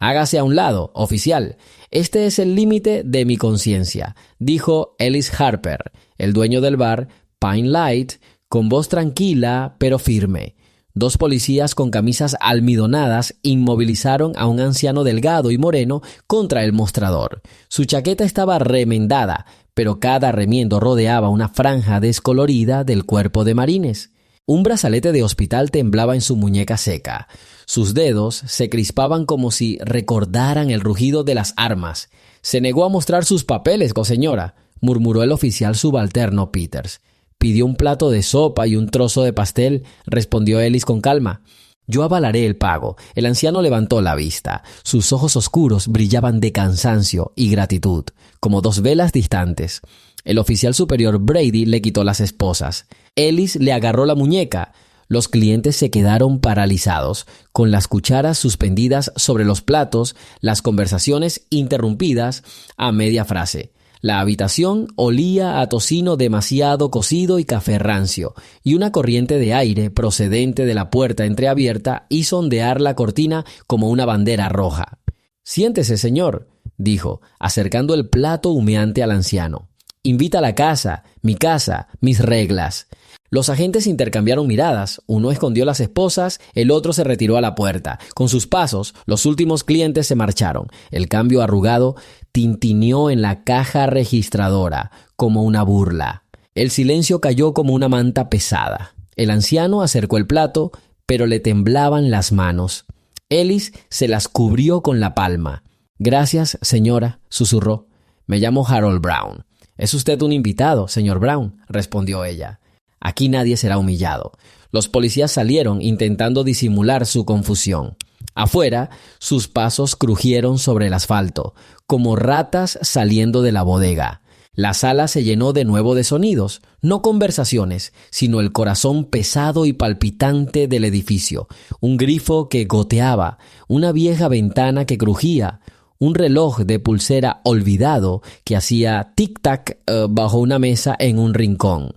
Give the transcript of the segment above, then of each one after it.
Hágase a un lado, oficial. Este es el límite de mi conciencia, dijo Ellis Harper, el dueño del bar Pine Light, con voz tranquila pero firme. 2 policías con camisas almidonadas inmovilizaron a un anciano delgado y moreno contra el mostrador. Su chaqueta estaba remendada, pero cada remiendo rodeaba una franja descolorida del cuerpo de marines. Un brazalete de hospital temblaba en su muñeca seca. Sus dedos se crispaban como si recordaran el rugido de las armas. «Se negó a mostrar sus papeles, coseñora», murmuró el oficial subalterno Peters. «Pidió un plato de sopa y un trozo de pastel», respondió Ellis con calma. «Yo avalaré el pago». El anciano levantó la vista. Sus ojos oscuros brillaban de cansancio y gratitud, como 2 velas distantes. El oficial superior Brady le quitó las esposas. Ellis le agarró la muñeca. Los clientes se quedaron paralizados, con las cucharas suspendidas sobre los platos, las conversaciones interrumpidas a media frase. La habitación olía a tocino demasiado cocido y café rancio, y una corriente de aire procedente de la puerta entreabierta hizo ondear la cortina como una bandera roja. «Siéntese, señor», dijo, acercando el plato humeante al anciano. «Invita a la casa, mis reglas». Los agentes intercambiaron miradas. Uno escondió las esposas, el otro se retiró a la puerta. Con sus pasos, los últimos clientes se marcharon. El cambio arrugado tintineó en la caja registradora, como una burla. El silencio cayó como una manta pesada. El anciano acercó el plato, pero le temblaban las manos. Ellis se las cubrió con la palma. «Gracias, señora», susurró. «Me llamo Harold Brown». «Es usted un invitado, señor Brown», respondió ella. «Aquí nadie será humillado». Los policías salieron intentando disimular su confusión. Afuera, sus pasos crujieron sobre el asfalto, como ratas saliendo de la bodega. La sala se llenó de nuevo de sonidos, no conversaciones, sino el corazón pesado y palpitante del edificio. Un grifo que goteaba, una vieja ventana que crujía, un reloj de pulsera olvidado que hacía tic-tac bajo una mesa en un rincón.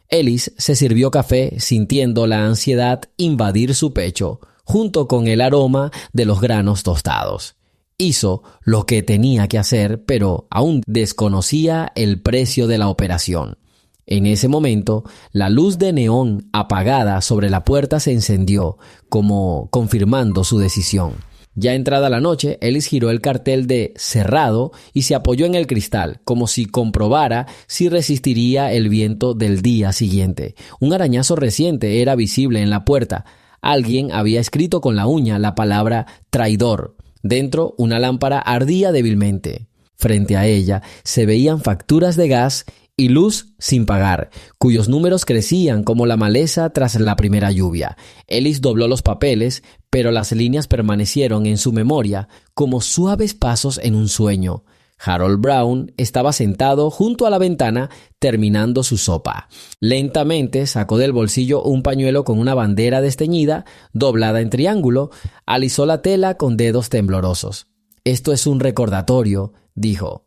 Ellis se sirvió café sintiendo la ansiedad invadir su pecho, junto con el aroma de los granos tostados. Hizo lo que tenía que hacer, pero aún desconocía el precio de la operación. En ese momento, la luz de neón apagada sobre la puerta se encendió, como confirmando su decisión. Ya entrada la noche, Ellis giró el cartel de «cerrado» y se apoyó en el cristal, como si comprobara si resistiría el viento del día siguiente. Un arañazo reciente era visible en la puerta. Alguien había escrito con la uña la palabra «traidor». Dentro, una lámpara ardía débilmente. Frente a ella se veían facturas de gas y luz sin pagar, cuyos números crecían como la maleza tras la primera lluvia. Ellis dobló los papeles, pero las líneas permanecieron en su memoria como suaves pasos en un sueño. Harold Brown estaba sentado junto a la ventana terminando su sopa. Lentamente sacó del bolsillo un pañuelo con una bandera desteñida, doblada en triángulo, alisó la tela con dedos temblorosos. «Esto es un recordatorio», dijo.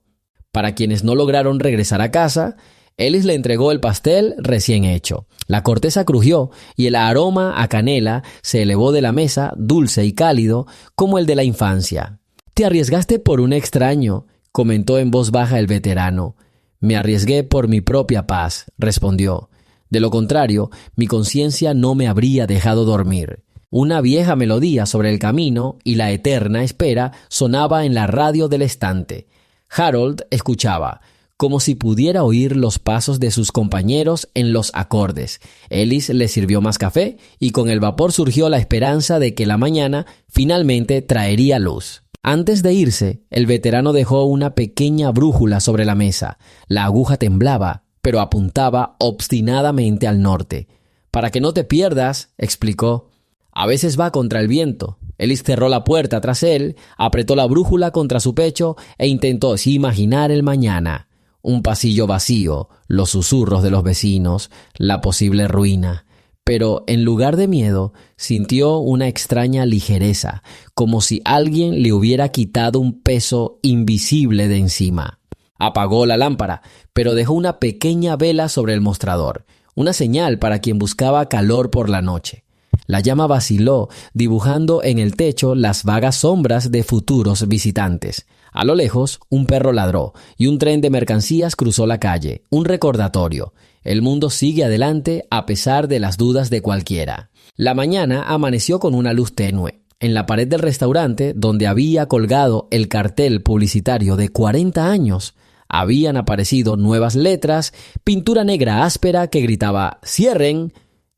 Para quienes no lograron regresar a casa, Ellis le entregó el pastel recién hecho. La corteza crujió y el aroma a canela se elevó de la mesa, dulce y cálido, como el de la infancia. «Te arriesgaste por un extraño», comentó en voz baja el veterano. «Me arriesgué por mi propia paz», respondió. «De lo contrario, mi conciencia no me habría dejado dormir». Una vieja melodía sobre el camino y la eterna espera sonaba en la radio del estante. Harold escuchaba, como si pudiera oír los pasos de sus compañeros en los acordes. Ellis le sirvió más café y con el vapor surgió la esperanza de que la mañana finalmente traería luz. Antes de irse, el veterano dejó una pequeña brújula sobre la mesa. La aguja temblaba, pero apuntaba obstinadamente al norte. «Para que no te pierdas», explicó. «A veces va contra el viento». Ellis cerró la puerta tras él, apretó la brújula contra su pecho e intentó imaginar el mañana. Un pasillo vacío, los susurros de los vecinos, la posible ruina. Pero en lugar de miedo, sintió una extraña ligereza, como si alguien le hubiera quitado un peso invisible de encima. Apagó la lámpara, pero dejó una pequeña vela sobre el mostrador, una señal para quien buscaba calor por la noche. La llama vaciló, dibujando en el techo las vagas sombras de futuros visitantes. A lo lejos, un perro ladró y un tren de mercancías cruzó la calle, un recordatorio. El mundo sigue adelante a pesar de las dudas de cualquiera. La mañana amaneció con una luz tenue. En la pared del restaurante, donde había colgado el cartel publicitario de 40 años, habían aparecido nuevas letras, pintura negra áspera que gritaba «¡Cierren!».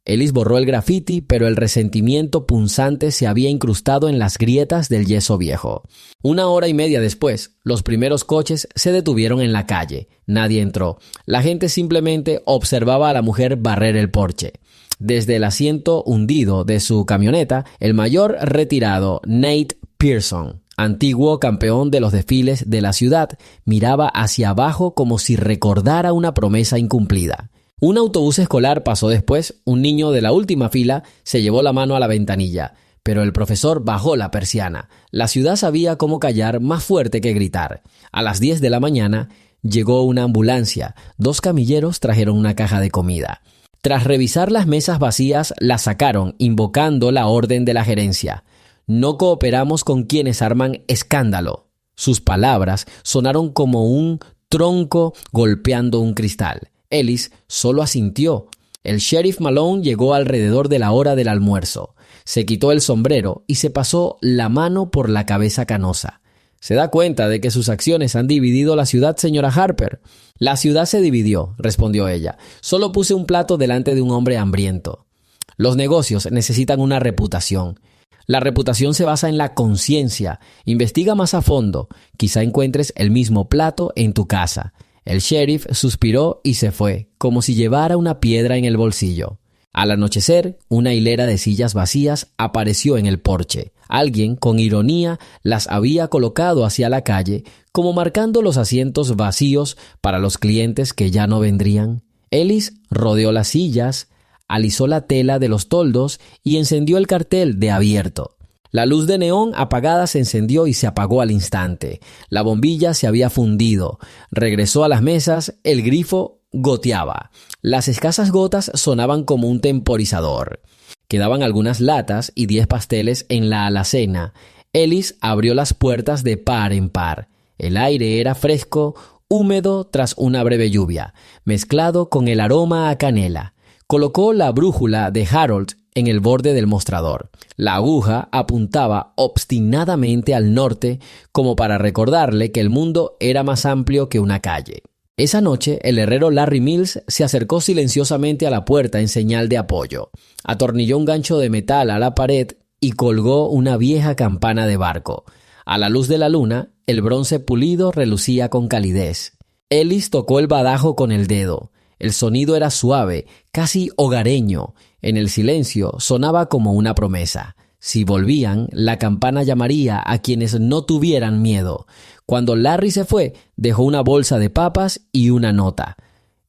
Ellis borró el grafiti, pero el resentimiento punzante se había incrustado en las grietas del yeso viejo. 1 hora y media después, los primeros coches se detuvieron en la calle. Nadie entró. La gente simplemente observaba a la mujer barrer el porche. Desde el asiento hundido de su camioneta, el mayor retirado, Nate Pearson, antiguo campeón de los desfiles de la ciudad, miraba hacia abajo como si recordara una promesa incumplida. Un autobús escolar pasó después, un niño de la última fila se llevó la mano a la ventanilla, pero el profesor bajó la persiana. La ciudad sabía cómo callar más fuerte que gritar. A las 10 de la mañana llegó una ambulancia. 2 camilleros trajeron una caja de comida. Tras revisar las mesas vacías, la sacaron, invocando la orden de la gerencia. No cooperamos con quienes arman escándalo. Sus palabras sonaron como un tronco golpeando un cristal. Ellis solo asintió. El sheriff Malone llegó alrededor de la hora del almuerzo. Se quitó el sombrero y se pasó la mano por la cabeza canosa. ¿Se da cuenta de que sus acciones han dividido la ciudad, señora Harper? La ciudad se dividió, respondió ella. Solo puse un plato delante de un hombre hambriento. Los negocios necesitan una reputación. La reputación se basa en la conciencia. Investiga más a fondo. Quizá encuentres el mismo plato en tu casa. El sheriff suspiró y se fue, como si llevara una piedra en el bolsillo. Al anochecer, una hilera de sillas vacías apareció en el porche. Alguien, con ironía, las había colocado hacia la calle, como marcando los asientos vacíos para los clientes que ya no vendrían. Ellis rodeó las sillas, alisó la tela de los toldos y encendió el cartel de abierto. La luz de neón apagada se encendió y se apagó al instante. La bombilla se había fundido. Regresó a las mesas, el grifo goteaba. Las escasas gotas sonaban como un temporizador. Quedaban algunas latas y 10 pasteles en la alacena. Ellis abrió las puertas de par en par. El aire era fresco, húmedo tras una breve lluvia, mezclado con el aroma a canela. Colocó la brújula de Harold en el borde del mostrador. La aguja apuntaba obstinadamente al norte, como para recordarle que el mundo era más amplio que una calle. Esa noche, el herrero Larry Mills se acercó silenciosamente a la puerta en señal de apoyo. Atornilló un gancho de metal a la pared y colgó una vieja campana de barco. A la luz de la luna, el bronce pulido relucía con calidez. Ellis tocó el badajo con el dedo. El sonido era suave, casi hogareño. En el silencio sonaba como una promesa. Si volvían, la campana llamaría a quienes no tuvieran miedo. Cuando Larry se fue, dejó una bolsa de papas y una nota.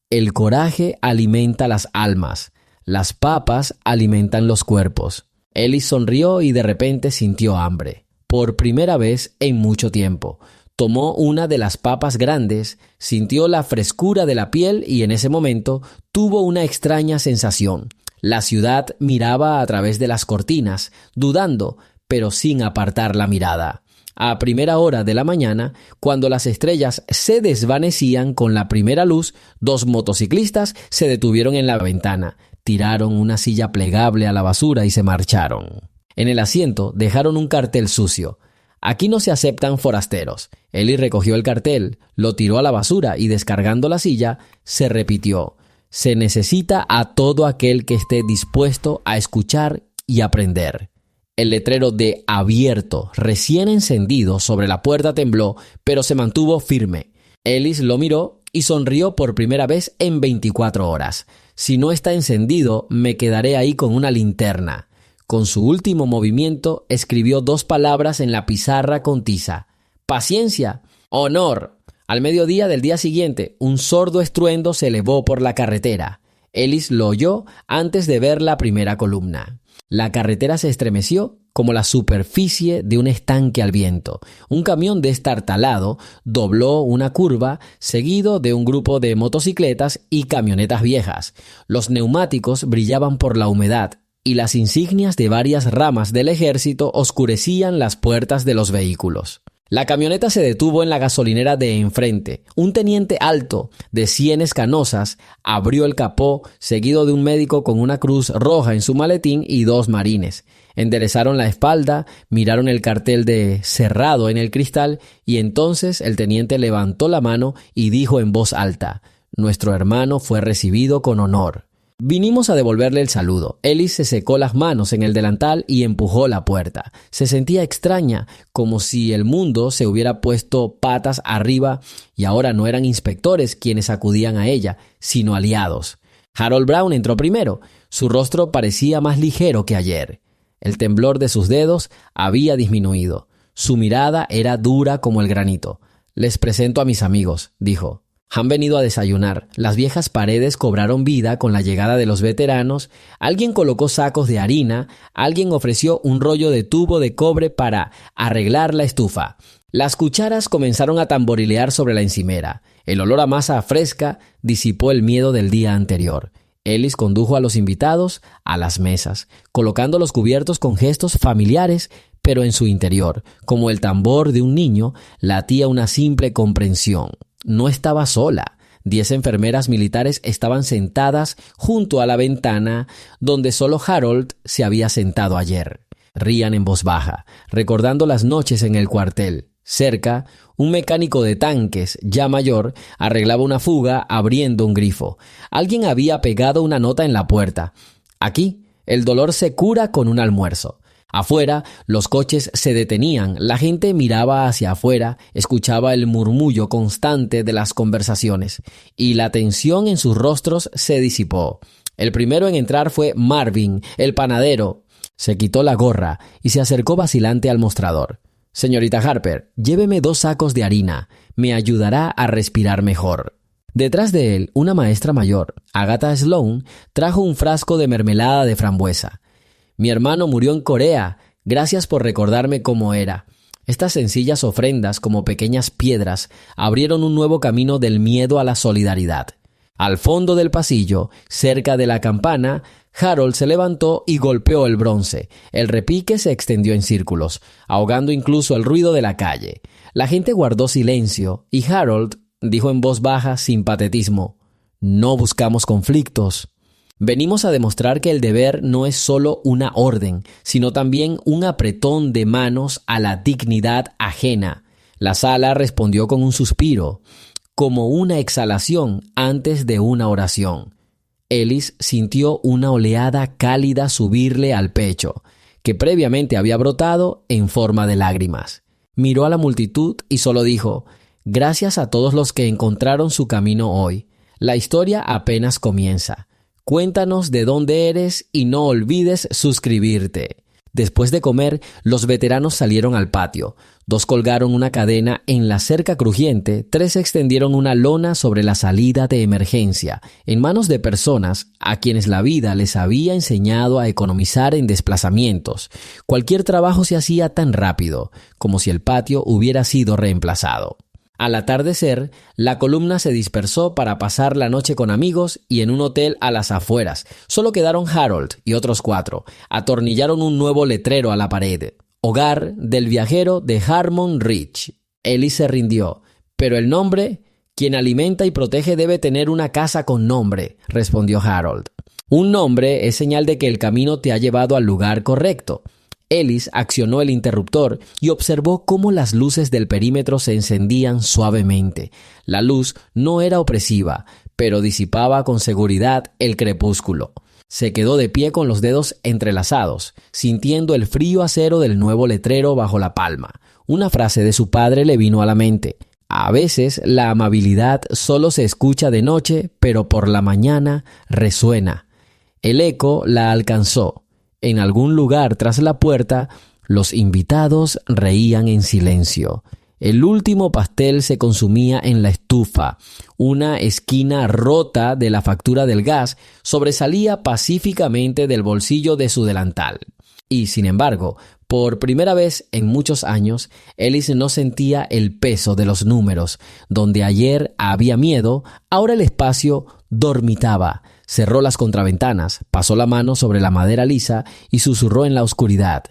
El coraje alimenta las almas. Las papas alimentan los cuerpos. Ellis sonrió y de repente sintió hambre. Por primera vez en mucho tiempo. Tomó una de las papas grandes, sintió la frescura de la piel y en ese momento tuvo una extraña sensación. La ciudad miraba a través de las cortinas, dudando, pero sin apartar la mirada. A primera hora de la mañana, cuando las estrellas se desvanecían con la primera luz, 2 motociclistas se detuvieron en la ventana, tiraron una silla plegable a la basura y se marcharon. En el asiento dejaron un cartel sucio. Aquí no se aceptan forasteros. Ellis recogió el cartel, lo tiró a la basura y descargando la silla, se repitió. Se necesita a todo aquel que esté dispuesto a escuchar y aprender. El letrero de abierto, recién encendido sobre la puerta tembló, pero se mantuvo firme. Ellis lo miró y sonrió por primera vez en 24 horas. Si no está encendido, me quedaré ahí con una linterna. Con su último movimiento, escribió 2 palabras en la pizarra con tiza. Paciencia, honor. Al mediodía del día siguiente, un sordo estruendo se elevó por la carretera. Ellis lo oyó antes de ver la primera columna. La carretera se estremeció como la superficie de un estanque al viento. Un camión destartalado dobló una curva, seguido de un grupo de motocicletas y camionetas viejas. Los neumáticos brillaban por la humedad. y las insignias de varias ramas del ejército oscurecían las puertas de los vehículos. La camioneta se detuvo en la gasolinera de enfrente. Un teniente alto, de sienes canosas, abrió el capó, seguido de un médico con una cruz roja en su maletín y 2 marines. Enderezaron la espalda, miraron el cartel de cerrado en el cristal y entonces el teniente levantó la mano y dijo en voz alta: «Nuestro hermano fue recibido con honor». Vinimos a devolverle el saludo. Ellis se secó las manos en el delantal y empujó la puerta. Se sentía extraña, como si el mundo se hubiera puesto patas arriba y ahora no eran inspectores quienes acudían a ella, sino aliados. Harold Brown entró primero. Su rostro parecía más ligero que ayer. El temblor de sus dedos había disminuido. Su mirada era dura como el granito. «Les presento a mis amigos», dijo. «Han venido a desayunar». Las viejas paredes cobraron vida con la llegada de los veteranos. Alguien colocó sacos de harina. Alguien ofreció un rollo de tubo de cobre para arreglar la estufa. Las cucharas comenzaron a tamborilear sobre la encimera. El olor a masa fresca disipó el miedo del día anterior. Ellis condujo a los invitados a las mesas, colocando los cubiertos con gestos familiares, pero en su interior, como el tambor de un niño, latía una simple comprensión. No estaba sola. 10 enfermeras militares estaban sentadas junto a la ventana donde solo Harold se había sentado ayer. Rían en voz baja, recordando las noches en el cuartel. Cerca, un mecánico de tanques, ya mayor, arreglaba una fuga abriendo un grifo. Alguien había pegado una nota en la puerta. «Aquí, el dolor se cura con un almuerzo». Afuera, los coches se detenían, la gente miraba hacia afuera, escuchaba el murmullo constante de las conversaciones, y la tensión en sus rostros se disipó. El primero en entrar fue Marvin, el panadero. Se quitó la gorra y se acercó vacilante al mostrador. «Señorita Harper, lléveme 2 sacos de harina. Me ayudará a respirar mejor». Detrás de él, una maestra mayor, Agatha Sloan, trajo un frasco de mermelada de frambuesa. «Mi hermano murió en Corea. Gracias por recordarme cómo era». Estas sencillas ofrendas, como pequeñas piedras, abrieron un nuevo camino del miedo a la solidaridad. Al fondo del pasillo, cerca de la campana, Harold se levantó y golpeó el bronce. El repique se extendió en círculos, ahogando incluso el ruido de la calle. La gente guardó silencio y Harold dijo en voz baja sin patetismo: «No buscamos conflictos. Venimos a demostrar que el deber no es solo una orden, sino también un apretón de manos a la dignidad ajena». La sala respondió con un suspiro, como una exhalación antes de una oración. Ellis sintió una oleada cálida subirle al pecho, que previamente había brotado en forma de lágrimas. Miró a la multitud y solo dijo: «Gracias a todos los que encontraron su camino hoy. La historia apenas comienza. Cuéntanos de dónde eres y no olvides suscribirte». Después de comer, los veteranos salieron al patio. 2 colgaron una cadena en la cerca crujiente, 3 extendieron una lona sobre la salida de emergencia, en manos de personas a quienes la vida les había enseñado a economizar en desplazamientos. Cualquier trabajo se hacía tan rápido, como si el patio hubiera sido reemplazado. Al atardecer, la columna se dispersó para pasar la noche con amigos y en un hotel a las afueras. Solo quedaron Harold y otros 4. Atornillaron un nuevo letrero a la pared: «Hogar del viajero de Harmon Ridge». Ellis se rindió. «Pero el nombre, quien alimenta y protege debe tener una casa con nombre», respondió Harold. «Un nombre es señal de que el camino te ha llevado al lugar correcto». Ellis accionó el interruptor y observó cómo las luces del perímetro se encendían suavemente. La luz no era opresiva, pero disipaba con seguridad el crepúsculo. Se quedó de pie con los dedos entrelazados, sintiendo el frío acero del nuevo letrero bajo la palma. Una frase de su padre le vino a la mente: «A veces la amabilidad solo se escucha de noche, pero por la mañana resuena». El eco la alcanzó. En algún lugar tras la puerta, los invitados reían en silencio. El último pastel se consumía en la estufa. Una esquina rota de la factura del gas sobresalía pacíficamente del bolsillo de su delantal. Y, sin embargo, por primera vez en muchos años, Ellis no sentía el peso de los números. Donde ayer había miedo, ahora el espacio dormitaba. Cerró las contraventanas, pasó la mano sobre la madera lisa y susurró en la oscuridad: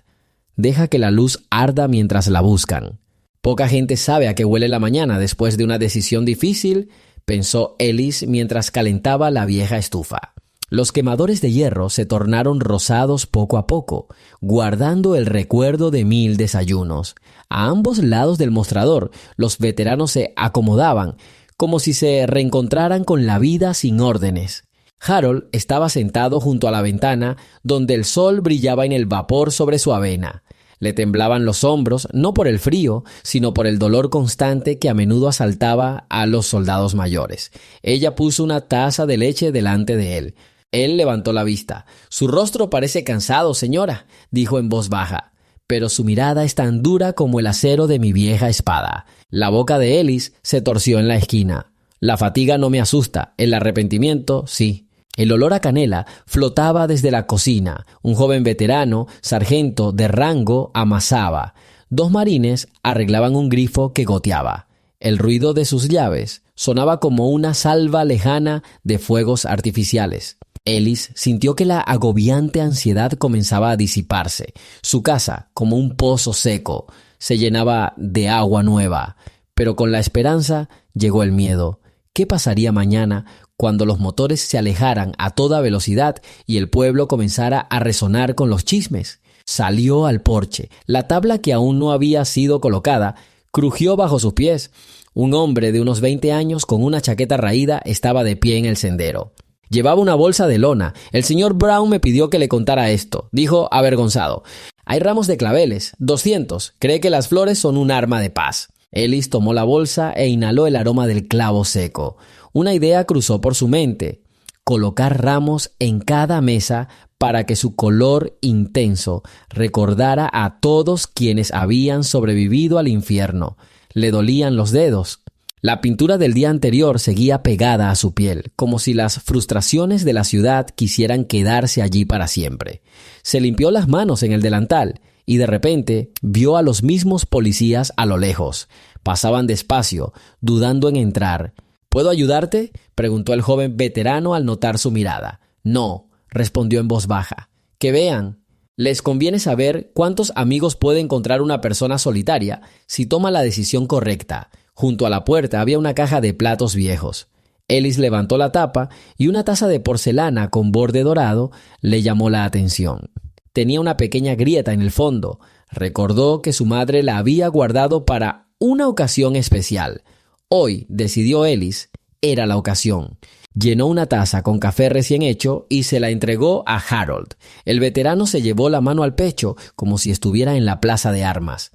«Deja que la luz arda mientras la buscan». Poca gente sabe a qué huele la mañana después de una decisión difícil, pensó Ellis mientras calentaba la vieja estufa. Los quemadores de hierro se tornaron rosados poco a poco, guardando el recuerdo de 1000 desayunos. A ambos lados del mostrador, los veteranos se acomodaban, como si se reencontraran con la vida sin órdenes. Harold estaba sentado junto a la ventana, donde el sol brillaba en el vapor sobre su avena. Le temblaban los hombros, no por el frío, sino por el dolor constante que a menudo asaltaba a los soldados mayores. Ella puso una taza de leche delante de él. Él levantó la vista. «Su rostro parece cansado, señora», dijo en voz baja, «pero su mirada es tan dura como el acero de mi vieja espada». La boca de Ellis se torció en la esquina. «La fatiga no me asusta, el arrepentimiento sí». El olor a canela flotaba desde la cocina. Un joven veterano, sargento de rango, amasaba. 2 marines arreglaban un grifo que goteaba. El ruido de sus llaves sonaba como una salva lejana de fuegos artificiales. Ellis sintió que la agobiante ansiedad comenzaba a disiparse. Su casa, como un pozo seco, se llenaba de agua nueva. Pero con la esperanza llegó el miedo. ¿Qué pasaría mañana cuando los motores se alejaran a toda velocidad y el pueblo comenzara a resonar con los chismes? Salió al porche. La tabla, que aún no había sido colocada, crujió bajo sus pies. Un hombre de unos 20 años con una chaqueta raída estaba de pie en el sendero. Llevaba una bolsa de lona. «El señor Brown me pidió que le contara esto», dijo avergonzado. «Hay ramos de claveles, 200. Cree que las flores son un arma de paz». Ellis tomó la bolsa e inhaló el aroma del clavo seco. Una idea cruzó por su mente: colocar ramos en cada mesa para que su color intenso recordara a todos quienes habían sobrevivido al infierno. Le dolían los dedos. La pintura del día anterior seguía pegada a su piel, como si las frustraciones de la ciudad quisieran quedarse allí para siempre. Se limpió las manos en el delantal y de repente vio a los mismos policías a lo lejos. Pasaban despacio, dudando en entrar. «¿Puedo ayudarte?», preguntó el joven veterano al notar su mirada. «No», respondió en voz baja. «Que vean. Les conviene saber cuántos amigos puede encontrar una persona solitaria si toma la decisión correcta». Junto a la puerta había una caja de platos viejos. Ellis levantó la tapa y una taza de porcelana con borde dorado le llamó la atención. Tenía una pequeña grieta en el fondo. Recordó que su madre la había guardado para una ocasión especial. Hoy, decidió Ellis, era la ocasión. Llenó una taza con café recién hecho y se la entregó a Harold. El veterano se llevó la mano al pecho como si estuviera en la plaza de armas.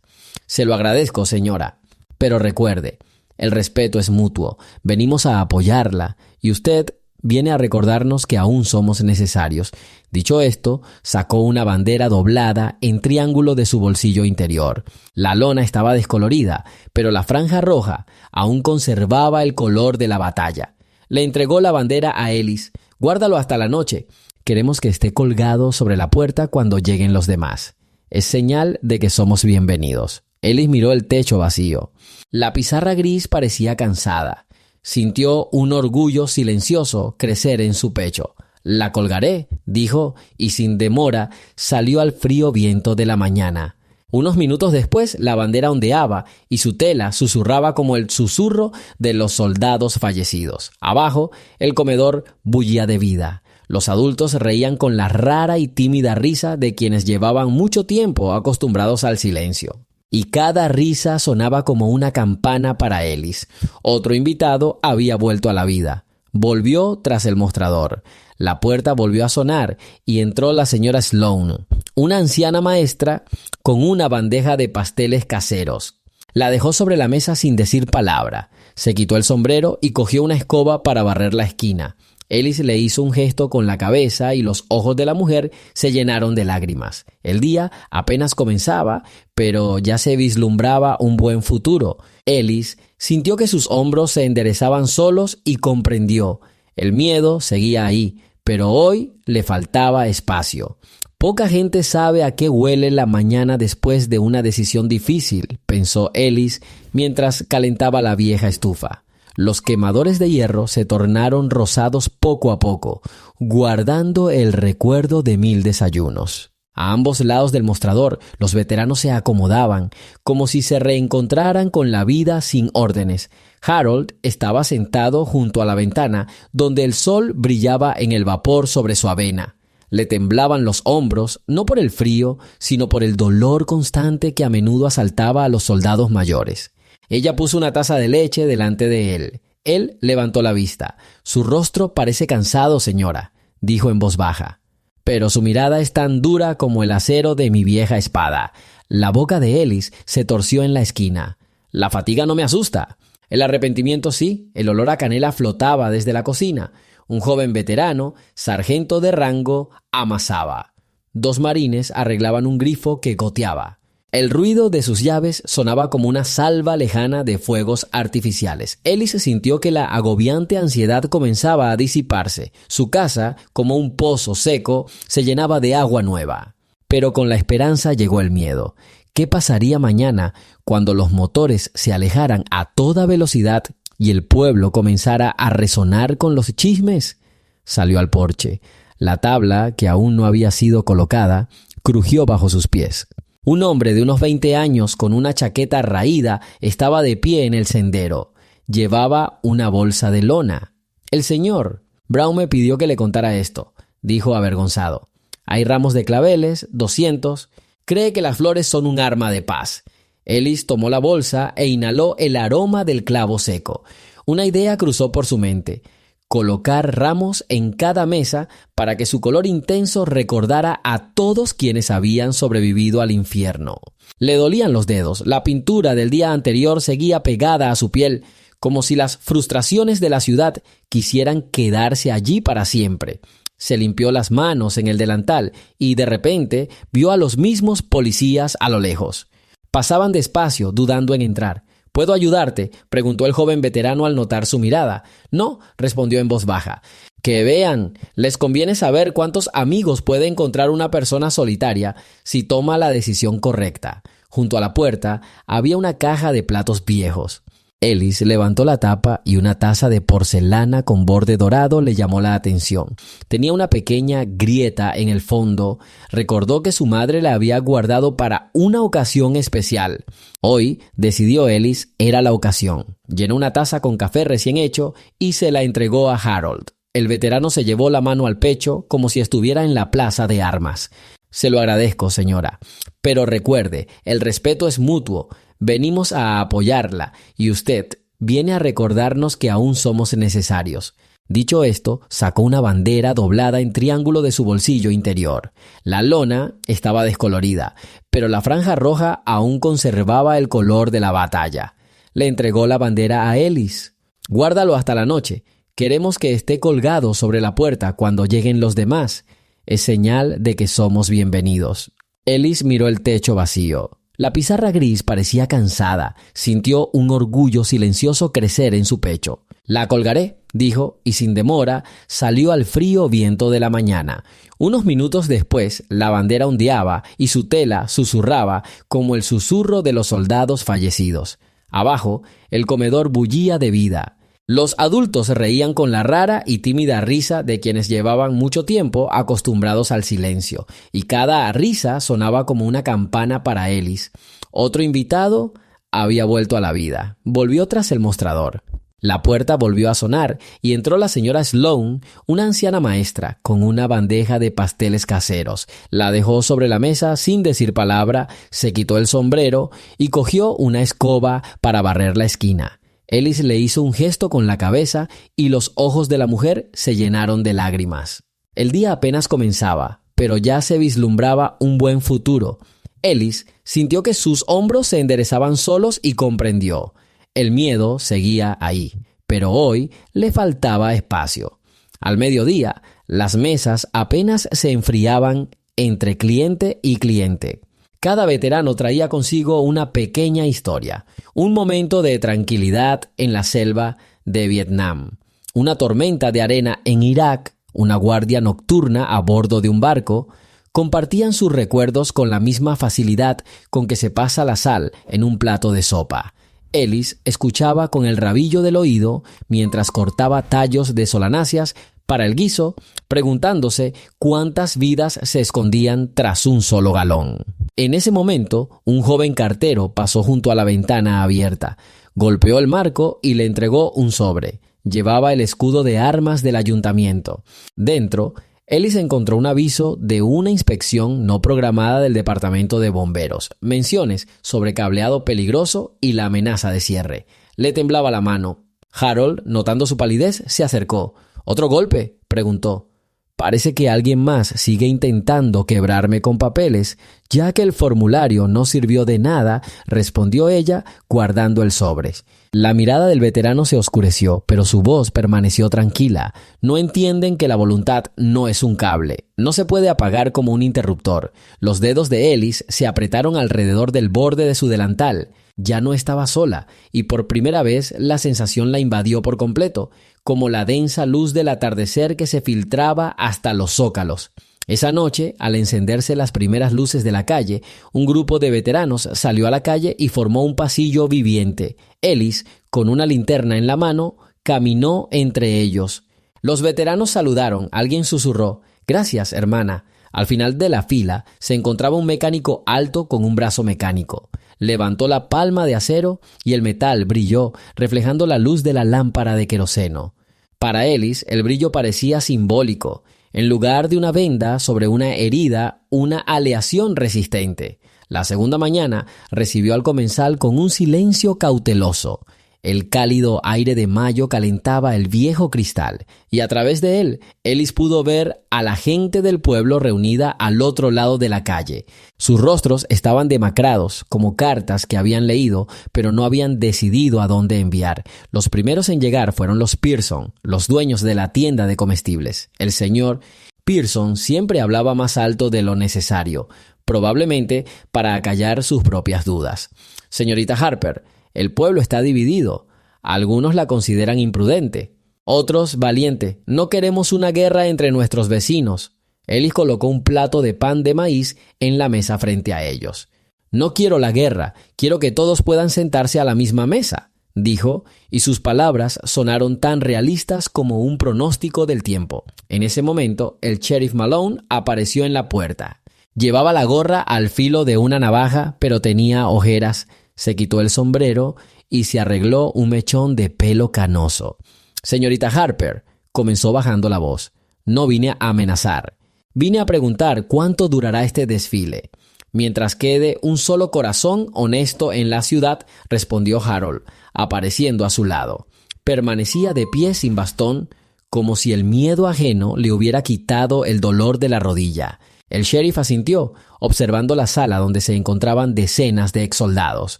«Se lo agradezco, señora. Pero recuerde, el respeto es mutuo. Venimos a apoyarla y usted viene a recordarnos que aún somos necesarios». Dicho esto, sacó una bandera doblada en triángulo de su bolsillo interior. La lona estaba descolorida, pero la franja roja aún conservaba el color de la batalla. Le entregó la bandera a Ellis. «Guárdalo hasta la noche. Queremos que esté colgado sobre la puerta cuando lleguen los demás. Es señal de que somos bienvenidos». Ellis miró el techo vacío. La pizarra gris parecía cansada. Sintió un orgullo silencioso crecer en su pecho. «La colgaré», dijo, y sin demora salió al frío viento de la mañana. Unos minutos después, la bandera ondeaba y su tela susurraba como el susurro de los soldados fallecidos. Abajo, el comedor bullía de vida. Los adultos reían con la rara y tímida risa de quienes llevaban mucho tiempo acostumbrados al silencio. Y cada risa sonaba como una campana para Ellis. Otro invitado había vuelto a la vida. Volvió tras el mostrador. La puerta volvió a sonar y entró la señora Sloane, una anciana maestra con una bandeja de pasteles caseros. La dejó sobre la mesa sin decir palabra. Se quitó el sombrero y cogió una escoba para barrer la esquina. Ellis le hizo un gesto con la cabeza y los ojos de la mujer se llenaron de lágrimas. El día apenas comenzaba, pero ya se vislumbraba un buen futuro. Ellis sintió que sus hombros se enderezaban solos y comprendió. El miedo seguía ahí, pero hoy le faltaba espacio. Poca gente sabe a qué huele la mañana después de una decisión difícil, pensó Ellis mientras calentaba la vieja estufa. Los quemadores de hierro se tornaron rosados poco a poco, guardando el recuerdo de 1000 desayunos. A ambos lados del mostrador, los veteranos se acomodaban, como si se reencontraran con la vida sin órdenes. Harold estaba sentado junto a la ventana, donde el sol brillaba en el vapor sobre su avena. Le temblaban los hombros, no por el frío, sino por el dolor constante que a menudo asaltaba a los soldados mayores. Ella puso una taza de leche delante de él. Él levantó la vista. «Su rostro parece cansado, señora», dijo en voz baja. «Pero su mirada es tan dura como el acero de mi vieja espada». La boca de Ellis se torció en la esquina. «La fatiga no me asusta. El arrepentimiento sí». El olor a canela flotaba desde la cocina. Un joven veterano, sargento de rango, amasaba. 2 marines arreglaban un grifo que goteaba. El ruido de sus llaves sonaba como una salva lejana de fuegos artificiales. Ellis sintió que la agobiante ansiedad comenzaba a disiparse. Su casa, como un pozo seco, se llenaba de agua nueva. Pero con la esperanza llegó el miedo. ¿Qué pasaría mañana cuando los motores se alejaran a toda velocidad y el pueblo comenzara a resonar con los chismes? Salió al porche. La tabla, que aún no había sido colocada, crujió bajo sus pies. Un hombre de unos 20 años con una chaqueta raída estaba de pie en el sendero. Llevaba una bolsa de lona. «El señor Brown me pidió que le contara esto», dijo avergonzado. «Hay ramos de claveles, 200. Cree que las flores son un arma de paz». Ellis tomó la bolsa e inhaló el aroma del clavo seco. Una idea cruzó por su mente: colocar ramos en cada mesa para que su color intenso recordara a todos quienes habían sobrevivido al infierno. Le dolían los dedos. La pintura del día anterior seguía pegada a su piel, como si las frustraciones de la ciudad quisieran quedarse allí para siempre. Se limpió las manos en el delantal y de repente vio a los mismos policías a lo lejos. Pasaban despacio, dudando en entrar. «¿Puedo ayudarte?», preguntó el joven veterano al notar su mirada. «No», respondió en voz baja. «Que vean, les conviene saber cuántos amigos puede encontrar una persona solitaria si toma la decisión correcta». Junto a la puerta había una caja de platos viejos. Ellis levantó la tapa y una taza de porcelana con borde dorado le llamó la atención. Tenía una pequeña grieta en el fondo. Recordó que su madre la había guardado para una ocasión especial. Hoy, decidió Ellis, era la ocasión. Llenó una taza con café recién hecho y se la entregó a Harold. El veterano se llevó la mano al pecho como si estuviera en la plaza de armas. «Se lo agradezco, señora. Pero recuerde, el respeto es mutuo. Venimos a apoyarla y usted viene a recordarnos que aún somos necesarios». Dicho esto, sacó una bandera doblada en triángulo de su bolsillo interior. La lona estaba descolorida, pero la franja roja aún conservaba el color de la batalla. Le entregó la bandera a Ellis. «Guárdalo hasta la noche. Queremos que esté colgado sobre la puerta cuando lleguen los demás. Es señal de que somos bienvenidos». Ellis miró el techo vacío. La pizarra gris parecía cansada. Sintió un orgullo silencioso crecer en su pecho. «La colgaré», dijo, y sin demora salió al frío viento de la mañana. Unos minutos después, la bandera ondeaba y su tela susurraba como el susurro de los soldados fallecidos. Abajo, el comedor bullía de vida. Los adultos reían con la rara y tímida risa de quienes llevaban mucho tiempo acostumbrados al silencio, y cada risa sonaba como una campana para Ellis. Otro invitado había vuelto a la vida. Volvió tras el mostrador. La puerta volvió a sonar y entró la señora Sloane, una anciana maestra, con una bandeja de pasteles caseros. La dejó sobre la mesa sin decir palabra, se quitó el sombrero y cogió una escoba para barrer la esquina. Ellis le hizo un gesto con la cabeza y los ojos de la mujer se llenaron de lágrimas. El día apenas comenzaba, pero ya se vislumbraba un buen futuro. Ellis sintió que sus hombros se enderezaban solos y comprendió. El miedo seguía ahí, pero hoy le faltaba espacio. Al mediodía, las mesas apenas se enfriaban entre cliente y cliente. Cada veterano traía consigo una pequeña historia, un momento de tranquilidad en la selva de Vietnam, una tormenta de arena en Irak, una guardia nocturna a bordo de un barco. Compartían sus recuerdos con la misma facilidad con que se pasa la sal en un plato de sopa. Ellis escuchaba con el rabillo del oído mientras cortaba tallos de solanáceas para el guiso, preguntándose cuántas vidas se escondían tras un solo galón. En ese momento, un joven cartero pasó junto a la ventana abierta, golpeó el marco y le entregó un sobre. Llevaba el escudo de armas del ayuntamiento. Dentro, Ellis encontró un aviso de una inspección no programada del departamento de bomberos, menciones sobre cableado peligroso y la amenaza de cierre. Le temblaba la mano. Harold, notando su palidez, se acercó. ¿Otro golpe?, preguntó. Parece que alguien más sigue intentando quebrarme con papeles, ya que el formulario no sirvió de nada, respondió ella, guardando el sobre. La mirada del veterano se oscureció, pero su voz permaneció tranquila. No entienden que la voluntad no es un cable. No se puede apagar como un interruptor. Los dedos de Ellis se apretaron alrededor del borde de su delantal. Ya no estaba sola, y por primera vez la sensación la invadió por completo, como la densa luz del atardecer que se filtraba hasta los zócalos. Esa noche, al encenderse las primeras luces de la calle, un grupo de veteranos salió a la calle y formó un pasillo viviente. Ellis, con una linterna en la mano, caminó entre ellos. Los veteranos saludaron. Alguien susurró: «Gracias, hermana». Al final de la fila se encontraba un mecánico alto con un brazo mecánico. Levantó la palma de acero y el metal brilló, reflejando la luz de la lámpara de queroseno. Para Ellis, el brillo parecía simbólico. En lugar de una venda sobre una herida, una aleación resistente. La segunda mañana recibió al comensal con un silencio cauteloso. El cálido aire de mayo calentaba el viejo cristal, y a través de él, Ellis pudo ver a la gente del pueblo reunida al otro lado de la calle. Sus rostros estaban demacrados, como cartas que habían leído, pero no habían decidido a dónde enviar. Los primeros en llegar fueron los Pearson, los dueños de la tienda de comestibles. El señor Pearson siempre hablaba más alto de lo necesario, probablemente para acallar sus propias dudas. «Señorita Harper, el pueblo está dividido. Algunos la consideran imprudente, otros valiente. No queremos una guerra entre nuestros vecinos». Ellis colocó un plato de pan de maíz en la mesa frente a ellos. «No quiero la guerra, quiero que todos puedan sentarse a la misma mesa», dijo, y sus palabras sonaron tan realistas como un pronóstico del tiempo. En ese momento, el sheriff Malone apareció en la puerta. Llevaba la gorra al filo de una navaja, pero tenía ojeras. Se quitó el sombrero y se arregló un mechón de pelo canoso. «Señorita Harper», comenzó bajando la voz, «no vine a amenazar. Vine a preguntar cuánto durará este desfile. Mientras quede un solo corazón honesto en la ciudad», respondió Harold, apareciendo a su lado. Permanecía de pie sin bastón, como si el miedo ajeno le hubiera quitado el dolor de la rodilla. El sheriff asintió, observando la sala donde se encontraban decenas de exsoldados.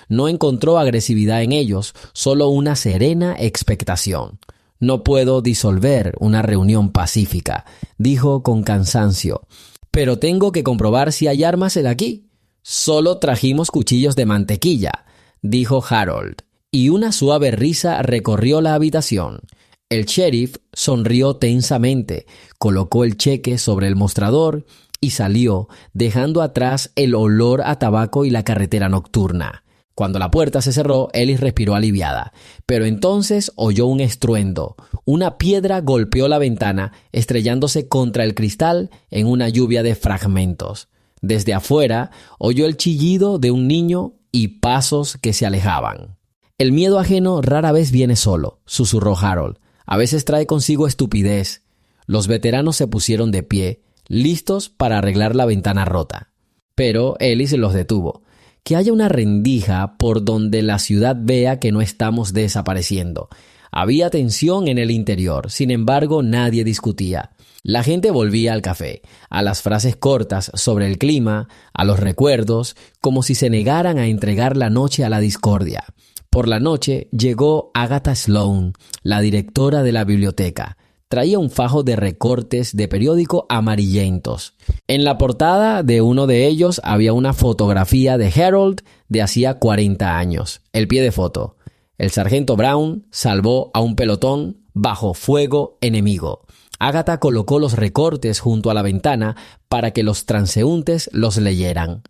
No encontró agresividad en ellos, solo una serena expectación. «No puedo disolver una reunión pacífica», dijo con cansancio. «Pero tengo que comprobar si hay armas aquí». «Solo trajimos cuchillos de mantequilla», dijo Harold, y una suave risa recorrió la habitación. El sheriff sonrió tensamente, colocó el cheque sobre el mostrador y salió, dejando atrás el olor a tabaco y la carretera nocturna. Cuando la puerta se cerró, Ellis respiró aliviada, pero entonces oyó un estruendo. Una piedra golpeó la ventana, estrellándose contra el cristal en una lluvia de fragmentos. Desde afuera, oyó el chillido de un niño y pasos que se alejaban. «El miedo ajeno rara vez viene solo», susurró Harold. «A veces trae consigo estupidez». Los veteranos se pusieron de pie, listos para arreglar la ventana rota. Pero Ellis los detuvo. «Que haya una rendija por donde la ciudad vea que no estamos desapareciendo». Había tensión en el interior, sin embargo nadie discutía. La gente volvía al café, a las frases cortas sobre el clima, a los recuerdos, como si se negaran a entregar la noche a la discordia. Por la noche llegó Agatha Sloan, la directora de la biblioteca. Traía un fajo de recortes de periódico amarillentos. En la portada de uno de ellos había una fotografía de Harold de hacía 40 años. El pie de foto: «El sargento Brown salvó a un pelotón bajo fuego enemigo». Agatha colocó los recortes junto a la ventana para que los transeúntes los leyeran.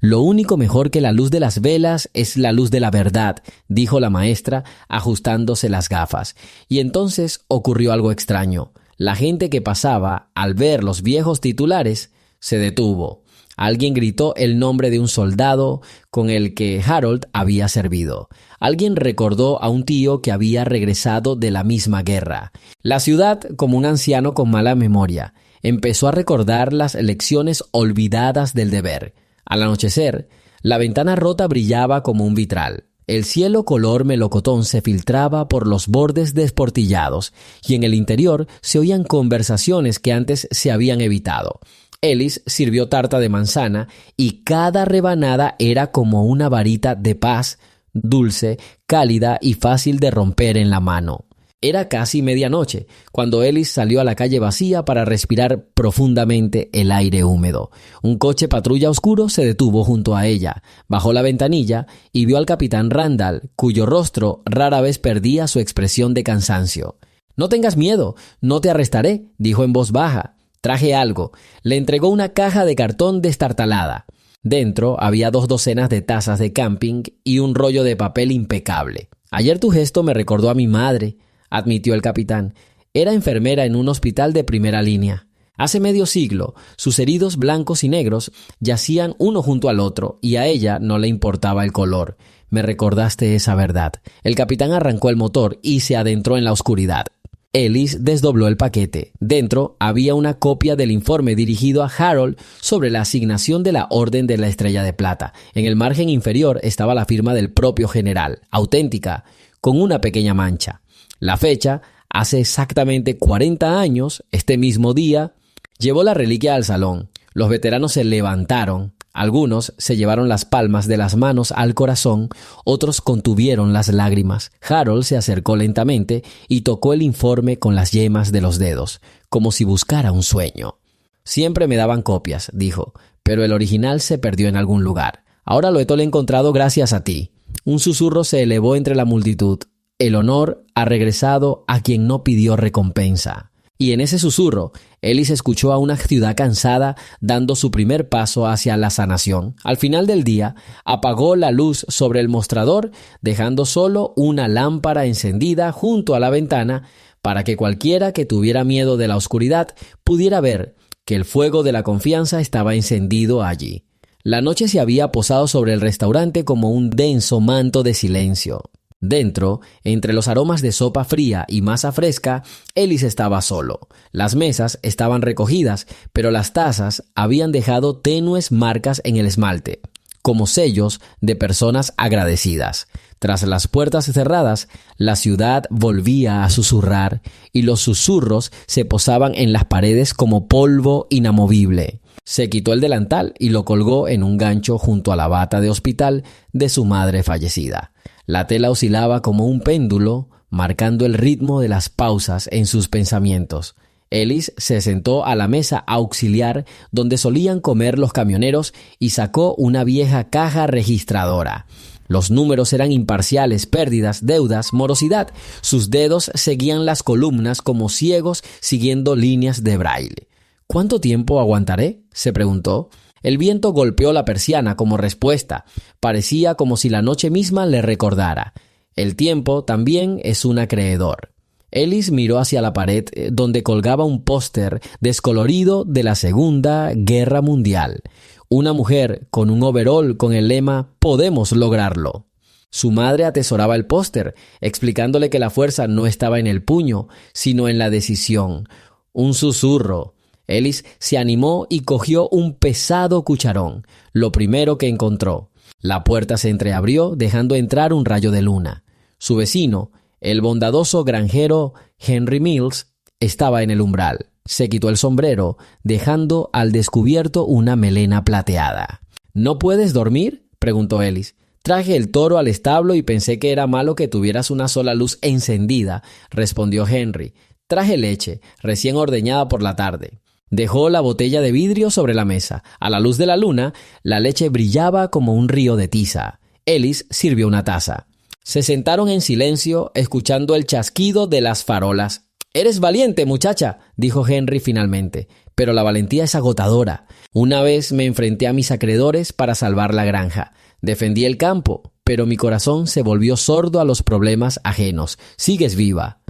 Lo único mejor que la luz de las velas es la luz de la verdad, dijo la maestra, ajustándose las gafas. Y entonces ocurrió algo extraño. La gente que pasaba, al ver los viejos titulares, se detuvo. Alguien gritó el nombre de un soldado con el que Harold había servido. Alguien recordó a un tío que había regresado de la misma guerra. La ciudad, como un anciano con mala memoria, empezó a recordar las lecciones olvidadas del deber. Al anochecer, la ventana rota brillaba como un vitral. El cielo color melocotón se filtraba por los bordes desportillados y en el interior se oían conversaciones que antes se habían evitado. Ellis sirvió tarta de manzana y cada rebanada era como una varita de paz, dulce, cálida y fácil de romper en la mano. Era casi medianoche cuando Ellis salió a la calle vacía para respirar profundamente el aire húmedo. Un coche patrulla oscuro se detuvo junto a ella, bajó la ventanilla y vio al capitán Randall, cuyo rostro rara vez perdía su expresión de cansancio. «No tengas miedo, no te arrestaré», dijo en voz baja. «Traje algo». Le entregó una caja de cartón destartalada. Dentro había 2 docenas de tazas de camping y un rollo de papel impecable. «Ayer tu gesto me recordó a mi madre», admitió el capitán. Era enfermera en un hospital de primera línea. Hace medio siglo, sus heridos blancos y negros yacían uno junto al otro y a ella no le importaba el color. Me recordaste esa verdad. El capitán arrancó el motor y se adentró en la oscuridad. Ellis desdobló el paquete. Dentro había una copia del informe dirigido a Harold sobre la asignación de la Orden de la Estrella de Plata. En el margen inferior estaba la firma del propio general, auténtica, con una pequeña mancha. La fecha, hace exactamente 40 años, este mismo día, llevó la reliquia al salón. Los veteranos se levantaron. Algunos se llevaron las palmas de las manos al corazón, otros contuvieron las lágrimas. Harold se acercó lentamente y tocó el informe con las yemas de los dedos, como si buscara un sueño. «Siempre me daban copias», dijo, «pero el original se perdió en algún lugar. Ahora lo he encontrado gracias a ti». Un susurro se elevó entre la multitud. «El honor ha regresado a quien no pidió recompensa». Y en ese susurro, Ellis escuchó a una ciudad cansada dando su primer paso hacia la sanación. Al final del día, apagó la luz sobre el mostrador, dejando solo una lámpara encendida junto a la ventana para que cualquiera que tuviera miedo de la oscuridad pudiera ver que el fuego de la confianza estaba encendido allí. La noche se había posado sobre el restaurante como un denso manto de silencio. Dentro, entre los aromas de sopa fría y masa fresca, Ellis estaba solo. Las mesas estaban recogidas, pero las tazas habían dejado tenues marcas en el esmalte, como sellos de personas agradecidas. Tras las puertas cerradas, la ciudad volvía a susurrar, y los susurros se posaban en las paredes como polvo inamovible. Se quitó el delantal y lo colgó en un gancho junto a la bata de hospital de su madre fallecida. La tela oscilaba como un péndulo, marcando el ritmo de las pausas en sus pensamientos. Ellis se sentó a la mesa auxiliar donde solían comer los camioneros y sacó una vieja caja registradora. Los números eran imparciales, pérdidas, deudas, morosidad. Sus dedos seguían las columnas como ciegos siguiendo líneas de braille. «¿Cuánto tiempo aguantaré?», se preguntó. El viento golpeó la persiana como respuesta. Parecía como si la noche misma le recordara. El tiempo también es un acreedor. Ellis miró hacia la pared donde colgaba un póster descolorido de la Segunda Guerra Mundial. Una mujer con un overol con el lema «Podemos lograrlo». Su madre atesoraba el póster, explicándole que la fuerza no estaba en el puño, sino en la decisión. Un susurro. Ellis se animó y cogió un pesado cucharón, lo primero que encontró. La puerta se entreabrió, dejando entrar un rayo de luna. Su vecino, el bondadoso granjero Henry Mills, estaba en el umbral. Se quitó el sombrero, dejando al descubierto una melena plateada. «¿No puedes dormir?», preguntó Ellis. «Traje el toro al establo y pensé que era malo que tuvieras una sola luz encendida», respondió Henry. «Traje leche, recién ordeñada por la tarde». Dejó la botella de vidrio sobre la mesa. A la luz de la luna, la leche brillaba como un río de tiza. Ellis sirvió una taza. Se sentaron en silencio, escuchando el chasquido de las farolas. «Eres valiente, muchacha», dijo Henry finalmente. pero la valentía es agotadora. Una vez me enfrenté a mis acreedores para salvar la granja. Defendí el campo, pero mi corazón se volvió sordo a los problemas ajenos. Sigues viva.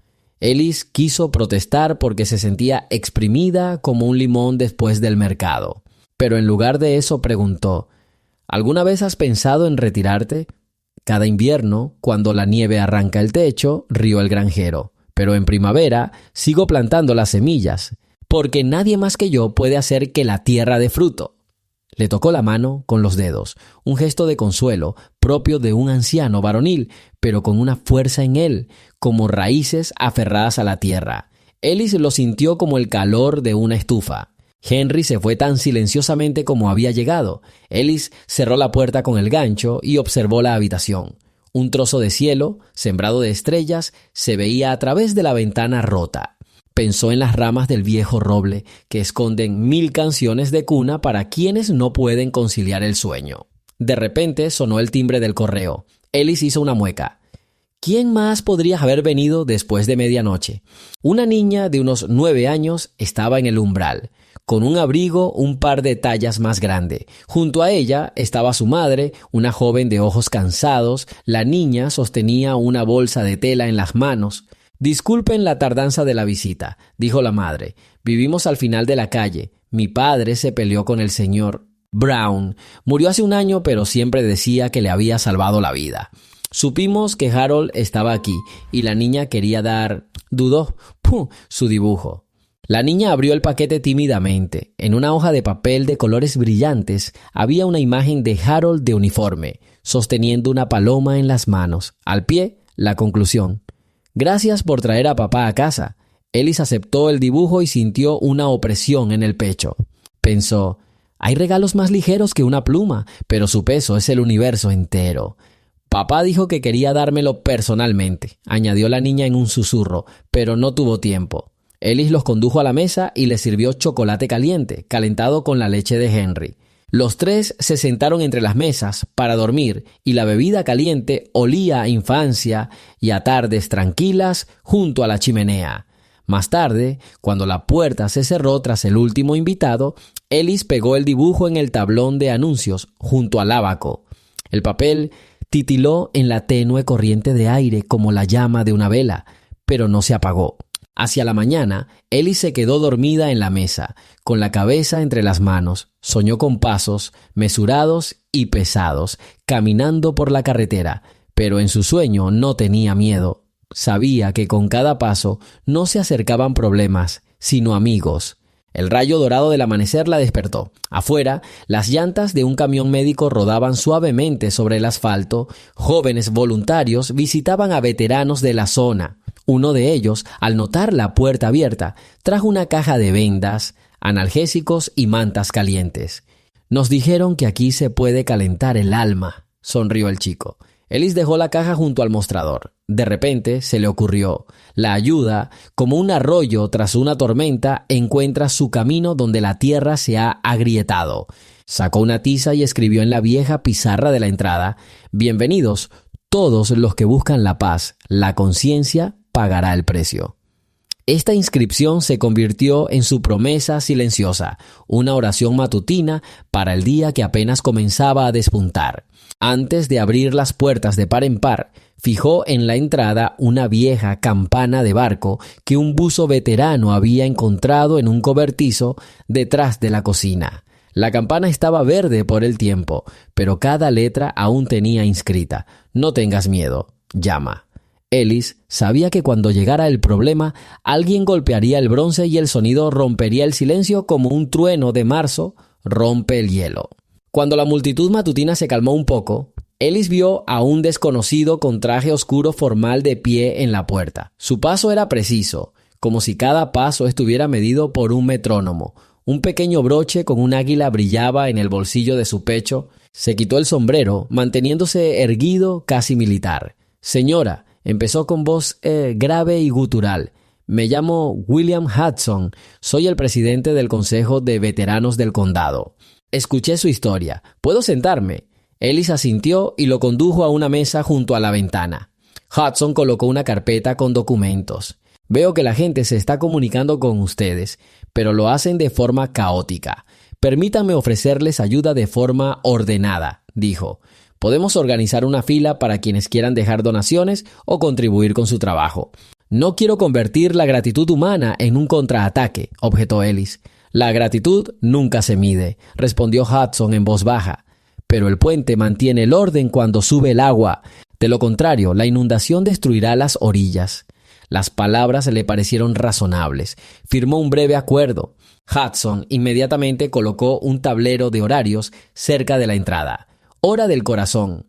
Ellis quiso protestar porque se sentía exprimida como un limón después del mercado. Pero en lugar de eso preguntó, ¿alguna vez has pensado en retirarte? Cada invierno, cuando la nieve arranca el techo, rió el granjero. Pero en primavera sigo plantando las semillas, porque nadie más que yo puede hacer que la tierra dé fruto. Le tocó la mano con los dedos, un gesto de consuelo propio de un anciano varonil, pero con una fuerza en él, como raíces aferradas a la tierra. Ellis lo sintió como el calor de una estufa. Henry se fue tan silenciosamente como había llegado. Ellis cerró la puerta con el gancho y observó la habitación. Un trozo de cielo, sembrado de estrellas, se veía a través de la ventana rota. Pensó en las ramas del viejo roble, que esconden 1000 canciones de cuna para quienes no pueden conciliar el sueño. De repente sonó el timbre del correo. Ellis hizo una mueca. ¿Quién más podría haber venido después de medianoche? Una niña de unos 9 años estaba en el umbral, con un abrigo un par de tallas más grande. Junto a ella estaba su madre, una joven de ojos cansados. La niña sostenía una bolsa de tela en las manos. «Disculpen la tardanza de la visita», dijo la madre. «Vivimos al final de la calle. Mi padre se peleó con el señor Brown. Murió hace un año, pero siempre decía que le había salvado la vida. Supimos que Harold estaba aquí y la niña quería dar, dudó, su dibujo». La niña abrió el paquete tímidamente. En una hoja de papel de colores brillantes había una imagen de Harold de uniforme, sosteniendo una paloma en las manos. Al pie, la conclusión. «Gracias por traer a papá a casa». Ellis aceptó el dibujo y sintió una opresión en el pecho. Pensó, hay regalos más ligeros que una pluma, pero su peso es el universo entero. «Papá dijo que quería dármelo personalmente», añadió la niña en un susurro, pero no tuvo tiempo. Ellis los condujo a la mesa y les sirvió chocolate caliente, calentado con la leche de Henry. Los tres se sentaron entre las mesas para dormir y la bebida caliente olía a infancia y a tardes tranquilas junto a la chimenea. Más tarde, cuando la puerta se cerró tras el último invitado, Ellis pegó el dibujo en el tablón de anuncios junto al ábaco. El papel titiló en la tenue corriente de aire como la llama de una vela, pero no se apagó. Hacia la mañana, Ellis se quedó dormida en la mesa, con la cabeza entre las manos. Soñó con pasos mesurados y pesados, caminando por la carretera, pero en su sueño no tenía miedo. Sabía que con cada paso no se acercaban problemas, sino amigos. El rayo dorado del amanecer la despertó. Afuera, las llantas de un camión médico rodaban suavemente sobre el asfalto. Jóvenes voluntarios visitaban a veteranos de la zona. Uno de ellos, al notar la puerta abierta, trajo una caja de vendas, analgésicos y mantas calientes. «Nos dijeron que aquí se puede calentar el alma», sonrió el chico. Ellis dejó la caja junto al mostrador. De repente se le ocurrió. La ayuda, como un arroyo tras una tormenta, encuentra su camino donde la tierra se ha agrietado. Sacó una tiza y escribió en la vieja pizarra de la entrada: «Bienvenidos todos los que buscan la paz, la conciencia pagará el precio». Esta inscripción se convirtió en su promesa silenciosa, una oración matutina para el día que apenas comenzaba a despuntar. Antes de abrir las puertas de par en par, fijó en la entrada una vieja campana de barco que un buzo veterano había encontrado en un cobertizo detrás de la cocina. La campana estaba verde por el tiempo, pero cada letra aún tenía inscrita: «No tengas miedo, llama». Ellis sabía que cuando llegara el problema, alguien golpearía el bronce y el sonido rompería el silencio como un trueno de marzo rompe el hielo. Cuando la multitud matutina se calmó un poco, Ellis vio a un desconocido con traje oscuro formal de pie en la puerta. Su paso era preciso, como si cada paso estuviera medido por un metrónomo. Un pequeño broche con un águila brillaba en el bolsillo de su pecho. Se quitó el sombrero, manteniéndose erguido, casi militar. «Señora», empezó con voz grave y gutural, «me llamo William Hudson. Soy el presidente del Consejo de Veteranos del Condado. Escuché su historia. ¿Puedo sentarme?» Ellis asintió y lo condujo a una mesa junto a la ventana. Hudson colocó una carpeta con documentos. Veo que la gente se está comunicando con ustedes, pero lo hacen de forma caótica. Permítanme ofrecerles ayuda de forma ordenada, dijo. Podemos organizar una fila para quienes quieran dejar donaciones o contribuir con su trabajo. No quiero convertir la gratitud humana en un contraataque, objetó Ellis. La gratitud nunca se mide, respondió Hudson en voz baja. Pero el puente mantiene el orden cuando sube el agua. De lo contrario, la inundación destruirá las orillas. Las palabras le parecieron razonables. Firmó un breve acuerdo. Hudson inmediatamente colocó un tablero de horarios cerca de la entrada. Hora del corazón.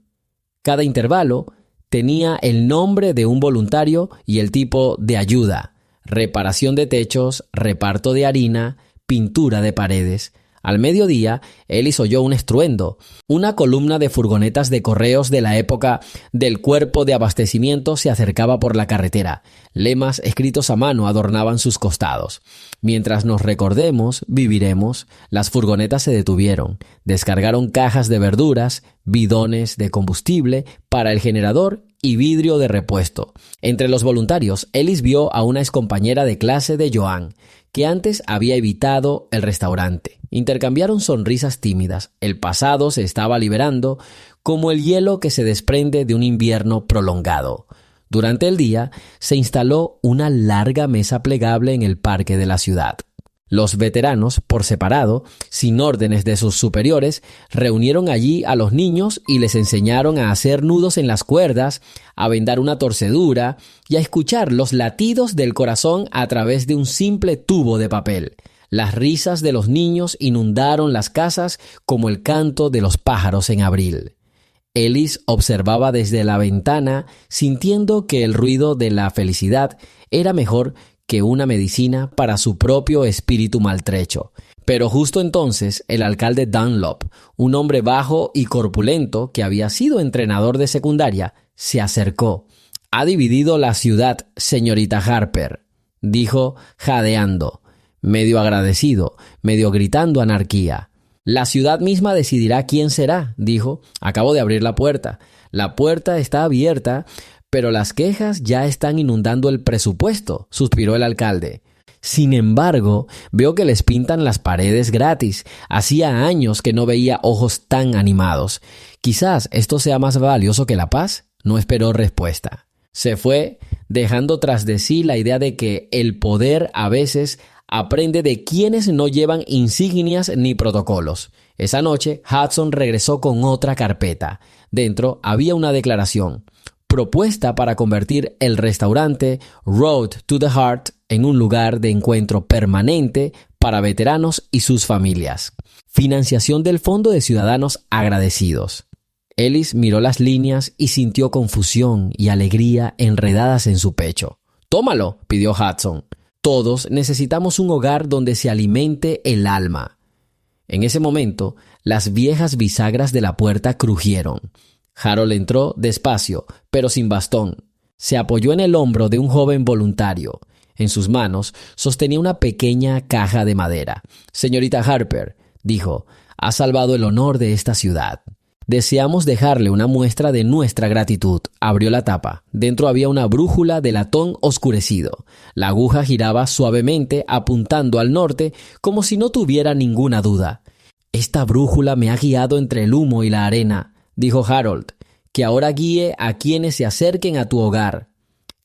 Cada intervalo tenía el nombre de un voluntario y el tipo de ayuda. Reparación de techos, reparto de harina, pintura de paredes. Al mediodía, Ellis oyó un estruendo. Una columna de furgonetas de correos de la época del cuerpo de abastecimiento se acercaba por la carretera. Lemas escritos a mano adornaban sus costados. Mientras nos recordemos, viviremos. Las furgonetas se detuvieron. Descargaron cajas de verduras, bidones de combustible para el generador y vidrio de repuesto. Entre los voluntarios, Ellis vio a una excompañera de clase de Joan, que antes había evitado el restaurante. Intercambiaron sonrisas tímidas. El pasado se estaba liberando como el hielo que se desprende de un invierno prolongado. Durante el día se instaló una larga mesa plegable en el parque de la ciudad. Los veteranos, por separado, sin órdenes de sus superiores, reunieron allí a los niños y les enseñaron a hacer nudos en las cuerdas, a vendar una torcedura y a escuchar los latidos del corazón a través de un simple tubo de papel. Las risas de los niños inundaron las casas como el canto de los pájaros en abril. Ellis observaba desde la ventana, sintiendo que el ruido de la felicidad era mejor que una medicina para su propio espíritu maltrecho. Pero justo entonces el alcalde Dunlop, un hombre bajo y corpulento que había sido entrenador de secundaria, se acercó. «Ha dividido la ciudad, señorita Harper», dijo jadeando, medio agradecido, medio gritando anarquía. «La ciudad misma decidirá quién será», dijo. «Acabo de abrir la puerta. La puerta está abierta, pero las quejas ya están inundando el presupuesto», suspiró el alcalde. «Sin embargo, veo que les pintan las paredes gratis. Hacía años que no veía ojos tan animados. Quizás esto sea más valioso que la paz». No esperó respuesta. Se fue, dejando tras de sí la idea de que el poder a veces aprende de quienes no llevan insignias ni protocolos. Esa noche, Hudson regresó con otra carpeta. Dentro había una declaración. Propuesta para convertir el restaurante Road to the Heart en un lugar de encuentro permanente para veteranos y sus familias. Financiación del Fondo de Ciudadanos Agradecidos. Ellis miró las líneas y sintió confusión y alegría enredadas en su pecho. «Tómalo», pidió Hudson. «Todos necesitamos un hogar donde se alimente el alma». En ese momento, las viejas bisagras de la puerta crujieron. Harold entró despacio, pero sin bastón. Se apoyó en el hombro de un joven voluntario. En sus manos sostenía una pequeña caja de madera. «Señorita Harper», dijo, «ha salvado el honor de esta ciudad. Deseamos dejarle una muestra de nuestra gratitud». Abrió la tapa. Dentro había una brújula de latón oscurecido. La aguja giraba suavemente apuntando al norte como si no tuviera ninguna duda. «Esta brújula me ha guiado entre el humo y la arena», dijo Harold, «que ahora guíe a quienes se acerquen a tu hogar».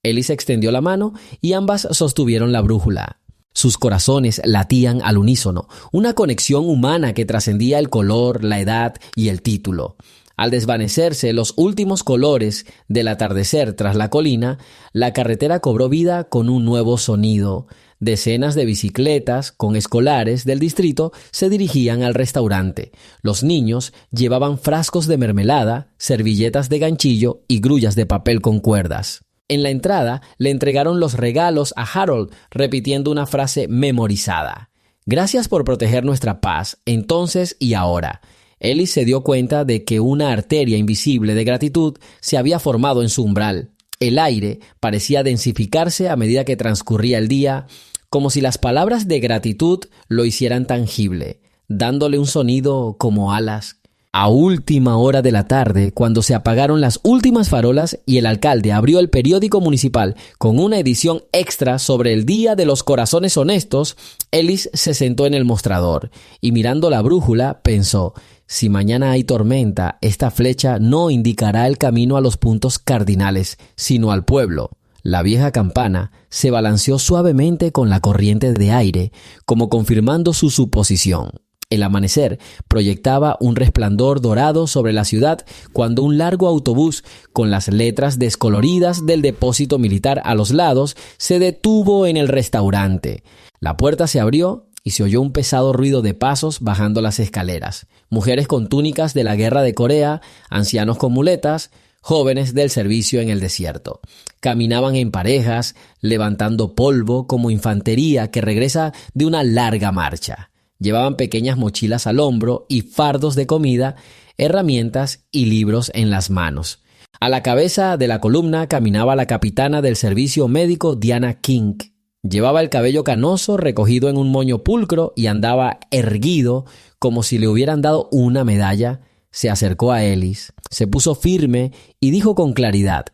Ellis extendió la mano y ambas sostuvieron la brújula. Sus corazones latían al unísono, una conexión humana que trascendía el color, la edad y el título. Al desvanecerse los últimos colores del atardecer tras la colina, la carretera cobró vida con un nuevo sonido. Decenas de bicicletas con escolares del distrito se dirigían al restaurante. Los niños llevaban frascos de mermelada, servilletas de ganchillo y grullas de papel con cuerdas. En la entrada le entregaron los regalos a Harold, repitiendo una frase memorizada. «Gracias por proteger nuestra paz, entonces y ahora». Ellis se dio cuenta de que una arteria invisible de gratitud se había formado en su umbral. El aire parecía densificarse a medida que transcurría el día, como si las palabras de gratitud lo hicieran tangible, dándole un sonido como alas. A última hora de la tarde, cuando se apagaron las últimas farolas y el alcalde abrió el periódico municipal con una edición extra sobre el Día de los Corazones Honestos, Ellis se sentó en el mostrador y mirando la brújula pensó: si mañana hay tormenta, esta flecha no indicará el camino a los puntos cardinales, sino al pueblo. La vieja campana se balanceó suavemente con la corriente de aire, como confirmando su suposición. El amanecer proyectaba un resplandor dorado sobre la ciudad cuando un largo autobús con las letras descoloridas del depósito militar a los lados se detuvo en el restaurante. La puerta se abrió y se oyó un pesado ruido de pasos bajando las escaleras. Mujeres con túnicas de la guerra de Corea, ancianos con muletas, jóvenes del servicio en el desierto. Caminaban en parejas, levantando polvo como infantería que regresa de una larga marcha. Llevaban pequeñas mochilas al hombro y fardos de comida, herramientas y libros en las manos. A la cabeza de la columna caminaba la capitana del servicio médico Diana King. Llevaba el cabello canoso recogido en un moño pulcro y andaba erguido como si le hubieran dado una medalla. Se acercó a Ellis, se puso firme y dijo con claridad: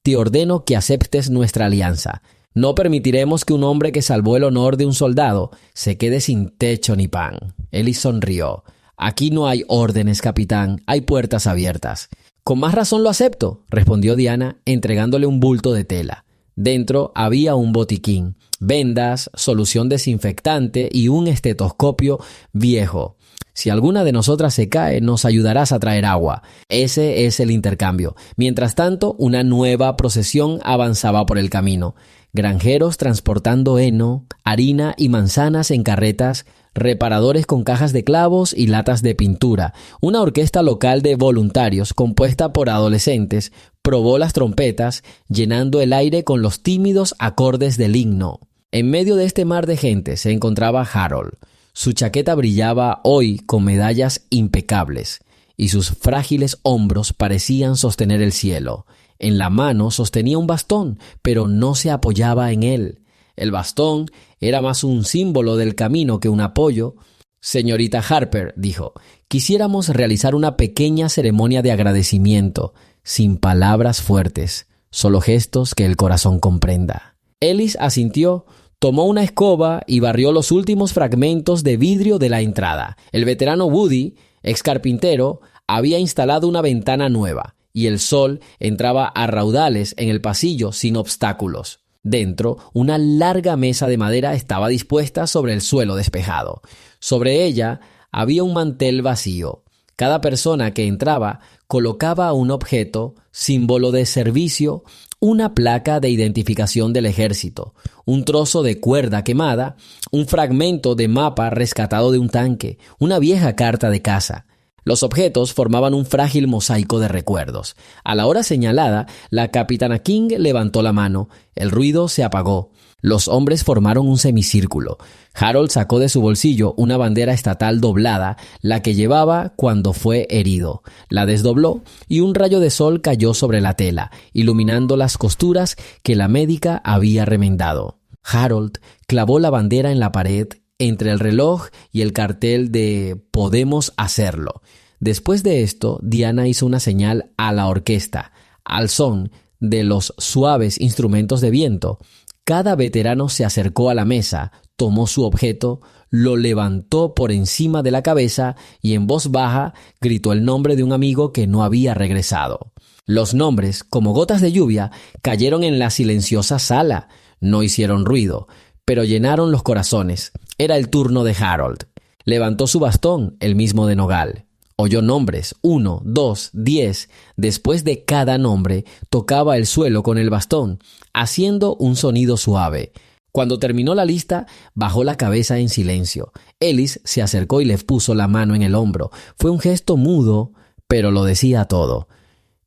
«Te ordeno que aceptes nuestra alianza. No permitiremos que un hombre que salvó el honor de un soldado se quede sin techo ni pan». Ellis sonrió. «Aquí no hay órdenes, capitán, hay puertas abiertas». «Con más razón lo acepto», respondió Diana, entregándole un bulto de tela. Dentro había un botiquín, vendas, solución desinfectante y un estetoscopio viejo. «Si alguna de nosotras se cae, nos ayudarás a traer agua». Ese es el intercambio. Mientras tanto, una nueva procesión avanzaba por el camino. Granjeros transportando heno, harina y manzanas en carretas, reparadores con cajas de clavos y latas de pintura. Una orquesta local de voluntarios compuesta por adolescentes probó las trompetas, llenando el aire con los tímidos acordes del himno. En medio de este mar de gente se encontraba Harold. Su chaqueta brillaba hoy con medallas impecables y sus frágiles hombros parecían sostener el cielo. En la mano sostenía un bastón, pero no se apoyaba en él. El bastón era más un símbolo del camino que un apoyo. «Señorita Harper», dijo, «quisiéramos realizar una pequeña ceremonia de agradecimiento, sin palabras fuertes, solo gestos que el corazón comprenda». Ellis asintió, tomó una escoba y barrió los últimos fragmentos de vidrio de la entrada. El veterano Woody, ex carpintero, había instalado una ventana nueva, y el sol entraba a raudales en el pasillo sin obstáculos. Dentro, una larga mesa de madera estaba dispuesta sobre el suelo despejado. Sobre ella había un mantel vacío. Cada persona que entraba colocaba un objeto, símbolo de servicio, una placa de identificación del ejército, un trozo de cuerda quemada, un fragmento de mapa rescatado de un tanque, una vieja carta de casa. Los objetos formaban un frágil mosaico de recuerdos. A la hora señalada, la capitana King levantó la mano. El ruido se apagó. Los hombres formaron un semicírculo. Harold sacó de su bolsillo una bandera estatal doblada, la que llevaba cuando fue herido. La desdobló y un rayo de sol cayó sobre la tela, iluminando las costuras que la médica había remendado. Harold clavó la bandera en la pared entre el reloj y el cartel de «Podemos hacerlo». Después de esto, Diana hizo una señal a la orquesta, al son de los suaves instrumentos de viento. Cada veterano se acercó a la mesa, tomó su objeto, lo levantó por encima de la cabeza y en voz baja gritó el nombre de un amigo que no había regresado. Los nombres, como gotas de lluvia, cayeron en la silenciosa sala. No hicieron ruido, pero llenaron los corazones. Era el turno de Harold. Levantó su bastón, el mismo de nogal. Oyó nombres, 1, 2, 10. Después de cada nombre, tocaba el suelo con el bastón, haciendo un sonido suave. Cuando terminó la lista, bajó la cabeza en silencio. Ellis se acercó y le puso la mano en el hombro. Fue un gesto mudo, pero lo decía todo.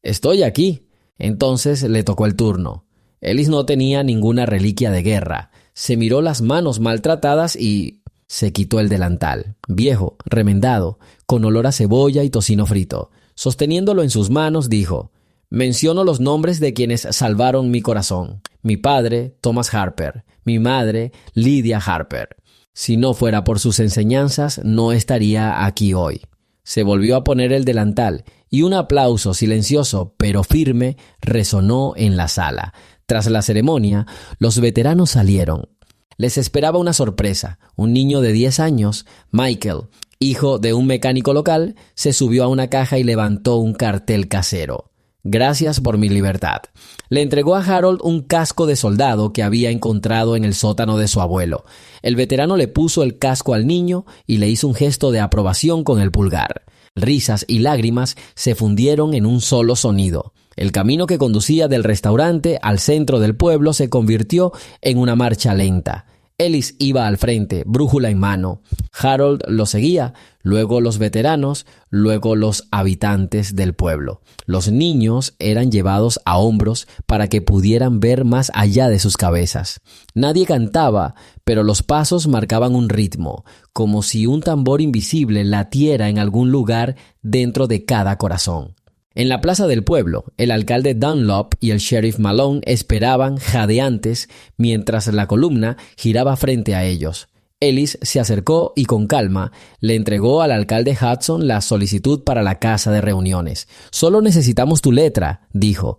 «Estoy aquí». Entonces le tocó el turno. Ellis no tenía ninguna reliquia de guerra. Se miró las manos maltratadas y se quitó el delantal, viejo, remendado, con olor a cebolla y tocino frito. Sosteniéndolo en sus manos, dijo: «Menciono los nombres de quienes salvaron mi corazón. Mi padre, Thomas Harper. Mi madre, Lydia Harper. Si no fuera por sus enseñanzas, no estaría aquí hoy. se volvió a poner el delantal y un aplauso silencioso pero firme resonó en la sala. Tras la ceremonia, los veteranos salieron. Les esperaba una sorpresa. Un niño de 10 años, Michael, hijo de un mecánico local, se subió a una caja y levantó un cartel casero. «Gracias por mi libertad». Le entregó a Harold un casco de soldado que había encontrado en el sótano de su abuelo. El veterano le puso el casco al niño y le hizo un gesto de aprobación con el pulgar. Risas y lágrimas se fundieron en un solo sonido. El camino que conducía del restaurante al centro del pueblo se convirtió en una marcha lenta. Ellis iba al frente, brújula en mano. Harold lo seguía, luego los veteranos, luego los habitantes del pueblo. Los niños eran llevados a hombros para que pudieran ver más allá de sus cabezas. Nadie cantaba, pero los pasos marcaban un ritmo, como si un tambor invisible latiera en algún lugar dentro de cada corazón. En la plaza del pueblo, el alcalde Dunlop y el sheriff Malone esperaban jadeantes mientras la columna giraba frente a ellos. Ellis se acercó y con calma le entregó al alcalde Hudson la solicitud para la casa de reuniones. «Solo necesitamos tu letra», dijo.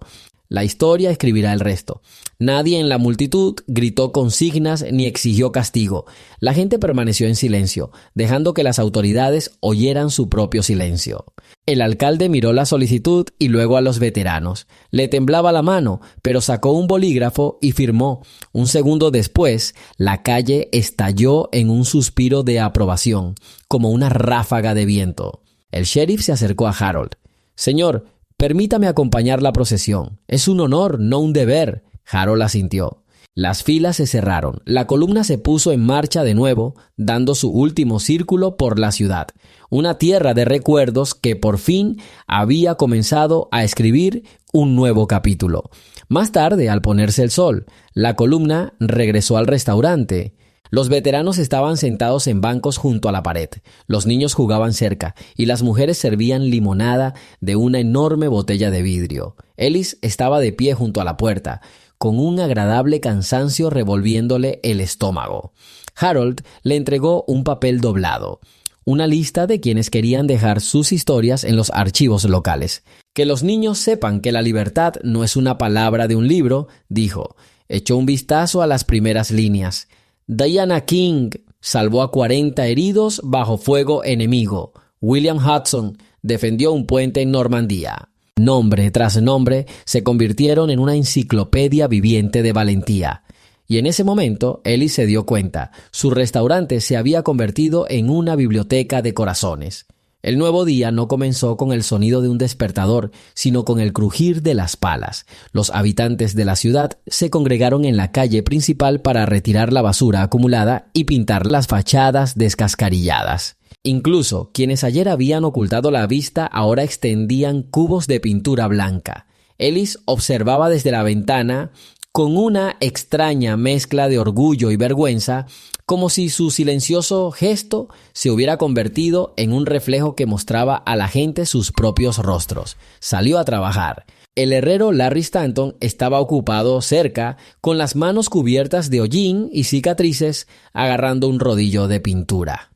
«La historia escribirá el resto». Nadie en la multitud gritó consignas ni exigió castigo. La gente permaneció en silencio, dejando que las autoridades oyeran su propio silencio. El alcalde miró la solicitud y luego a los veteranos. Le temblaba la mano, pero sacó un bolígrafo y firmó. Un segundo después, la calle estalló en un suspiro de aprobación, como una ráfaga de viento. El sheriff se acercó a Harold. «Señor, permítame acompañar la procesión. Es un honor, no un deber». Harold asintió. Las filas se cerraron. La columna se puso en marcha de nuevo, dando su último círculo por la ciudad. Una tierra de recuerdos que por fin había comenzado a escribir un nuevo capítulo. Más tarde, al ponerse el sol, la columna regresó al restaurante. Los veteranos estaban sentados en bancos junto a la pared. Los niños jugaban cerca y las mujeres servían limonada de una enorme botella de vidrio. Ellis estaba de pie junto a la puerta, con un agradable cansancio revolviéndole el estómago. Harold le entregó un papel doblado, una lista de quienes querían dejar sus historias en los archivos locales. «Que los niños sepan que la libertad no es una palabra de un libro», dijo. Echó un vistazo a las primeras líneas. «Diana King salvó a 40 heridos bajo fuego enemigo. William Hudson defendió un puente en Normandía». Nombre tras nombre se convirtieron en una enciclopedia viviente de valentía. Y en ese momento, Ellis se dio cuenta. Su restaurante se había convertido en una biblioteca de corazones. El nuevo día no comenzó con el sonido de un despertador, sino con el crujir de las palas. Los habitantes de la ciudad se congregaron en la calle principal para retirar la basura acumulada y pintar las fachadas descascarilladas. Incluso quienes ayer habían ocultado la vista ahora extendían cubos de pintura blanca. Ellis observaba desde la ventana con una extraña mezcla de orgullo y vergüenza, como si su silencioso gesto se hubiera convertido en un reflejo que mostraba a la gente sus propios rostros. Salió a trabajar. El herrero Larry Stanton estaba ocupado cerca, con las manos cubiertas de hollín y cicatrices, agarrando un rodillo de pintura.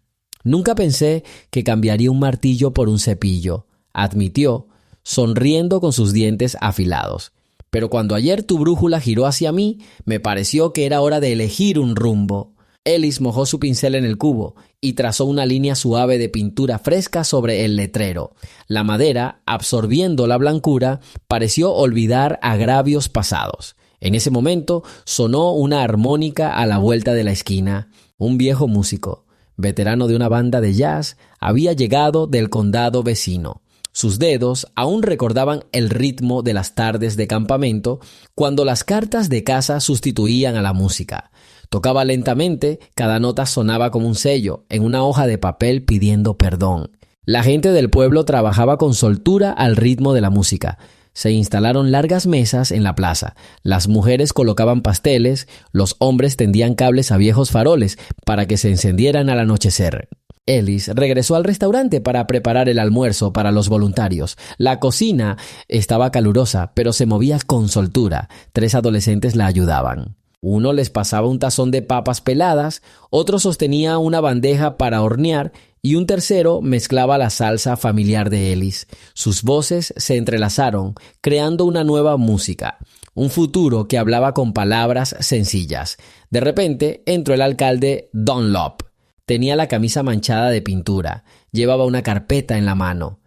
«Nunca pensé que cambiaría un martillo por un cepillo», admitió, sonriendo con sus dientes afilados. «Pero cuando ayer tu brújula giró hacia mí, me pareció que era hora de elegir un rumbo». Ellis mojó su pincel en el cubo y trazó una línea suave de pintura fresca sobre el letrero. La madera, absorbiendo la blancura, pareció olvidar agravios pasados. En ese momento sonó una armónica a la vuelta de la esquina. Un viejo músico, veterano de una banda de jazz, había llegado del condado vecino. Sus dedos aún recordaban el ritmo de las tardes de campamento, cuando las cartas de casa sustituían a la música. Tocaba lentamente, cada nota sonaba como un sello en una hoja de papel pidiendo perdón. La gente del pueblo trabajaba con soltura al ritmo de la música. Se instalaron largas mesas en la plaza. Las mujeres colocaban pasteles, los hombres tendían cables a viejos faroles para que se encendieran al anochecer. Ellis regresó al restaurante para preparar el almuerzo para los voluntarios. La cocina estaba calurosa, pero se movía con soltura. 3 adolescentes la ayudaban. Uno les pasaba un tazón de papas peladas, otro sostenía una bandeja para hornear y un tercero mezclaba la salsa familiar de Ellis. Sus voces se entrelazaron, creando una nueva música, un futuro que hablaba con palabras sencillas. De repente entró el alcalde Dunlop. Tenía la camisa manchada de pintura, llevaba una carpeta en la mano.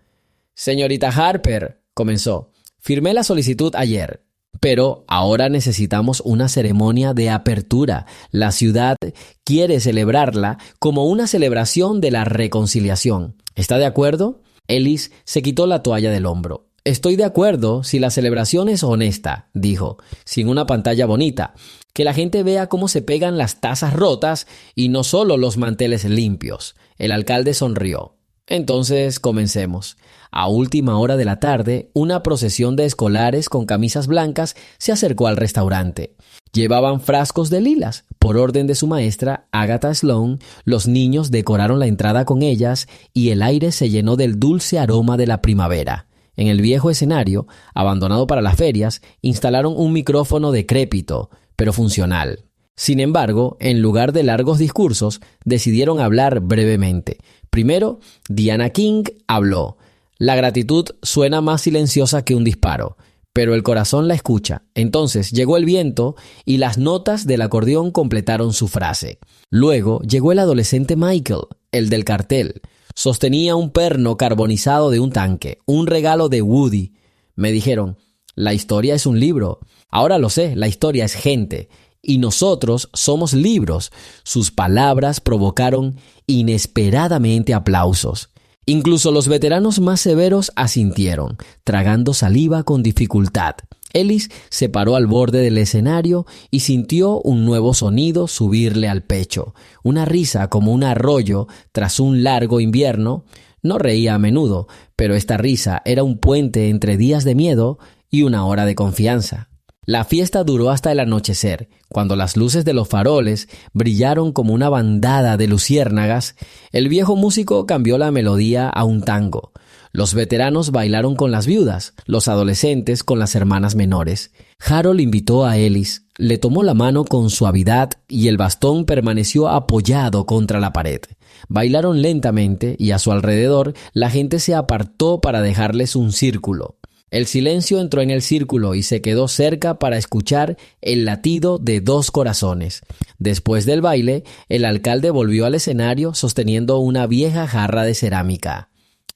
«Señorita Harper», comenzó, «firmé la solicitud ayer. Pero ahora necesitamos una ceremonia de apertura. La ciudad quiere celebrarla como una celebración de la reconciliación. ¿Está de acuerdo?». Ellis se quitó la toalla del hombro. «Estoy de acuerdo si la celebración es honesta», dijo, «sin una pantalla bonita. Que la gente vea cómo se pegan las tazas rotas y no solo los manteles limpios». El alcalde sonrió. «Entonces comencemos». A última hora de la tarde, una procesión de escolares con camisas blancas se acercó al restaurante. Llevaban frascos de lilas. Por orden de su maestra, Agatha Sloan, los niños decoraron la entrada con ellas y el aire se llenó del dulce aroma de la primavera. En el viejo escenario, abandonado para las ferias, instalaron un micrófono decrépito, pero funcional. Sin embargo, en lugar de largos discursos, decidieron hablar brevemente. Primero, Diana King habló. La gratitud suena más silenciosa que un disparo, pero el corazón la escucha. Entonces llegó el viento y las notas del acordeón completaron su frase. Luego llegó el adolescente Michael, el del cartel. Sostenía un perno carbonizado de un tanque, un regalo de Woody. Me dijeron, la historia es un libro. Ahora lo sé, la historia es gente. Y nosotros somos libros. Sus palabras provocaron inesperadamente aplausos. Incluso los veteranos más severos asintieron, tragando saliva con dificultad. Ellis se paró al borde del escenario y sintió un nuevo sonido subirle al pecho. Una risa como un arroyo tras un largo invierno. No reía a menudo, pero esta risa era un puente entre días de miedo y una hora de confianza. La fiesta duró hasta el anochecer, cuando las luces de los faroles brillaron como una bandada de luciérnagas. El viejo músico cambió la melodía a un tango. Los veteranos bailaron con las viudas, los adolescentes con las hermanas menores. Harold invitó a Ellis, le tomó la mano con suavidad y el bastón permaneció apoyado contra la pared. Bailaron lentamente y a su alrededor la gente se apartó para dejarles un círculo. El silencio entró en el círculo y se quedó cerca para escuchar el latido de dos corazones. Después del baile, el alcalde volvió al escenario sosteniendo una vieja jarra de cerámica.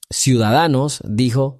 «Ciudadanos», dijo,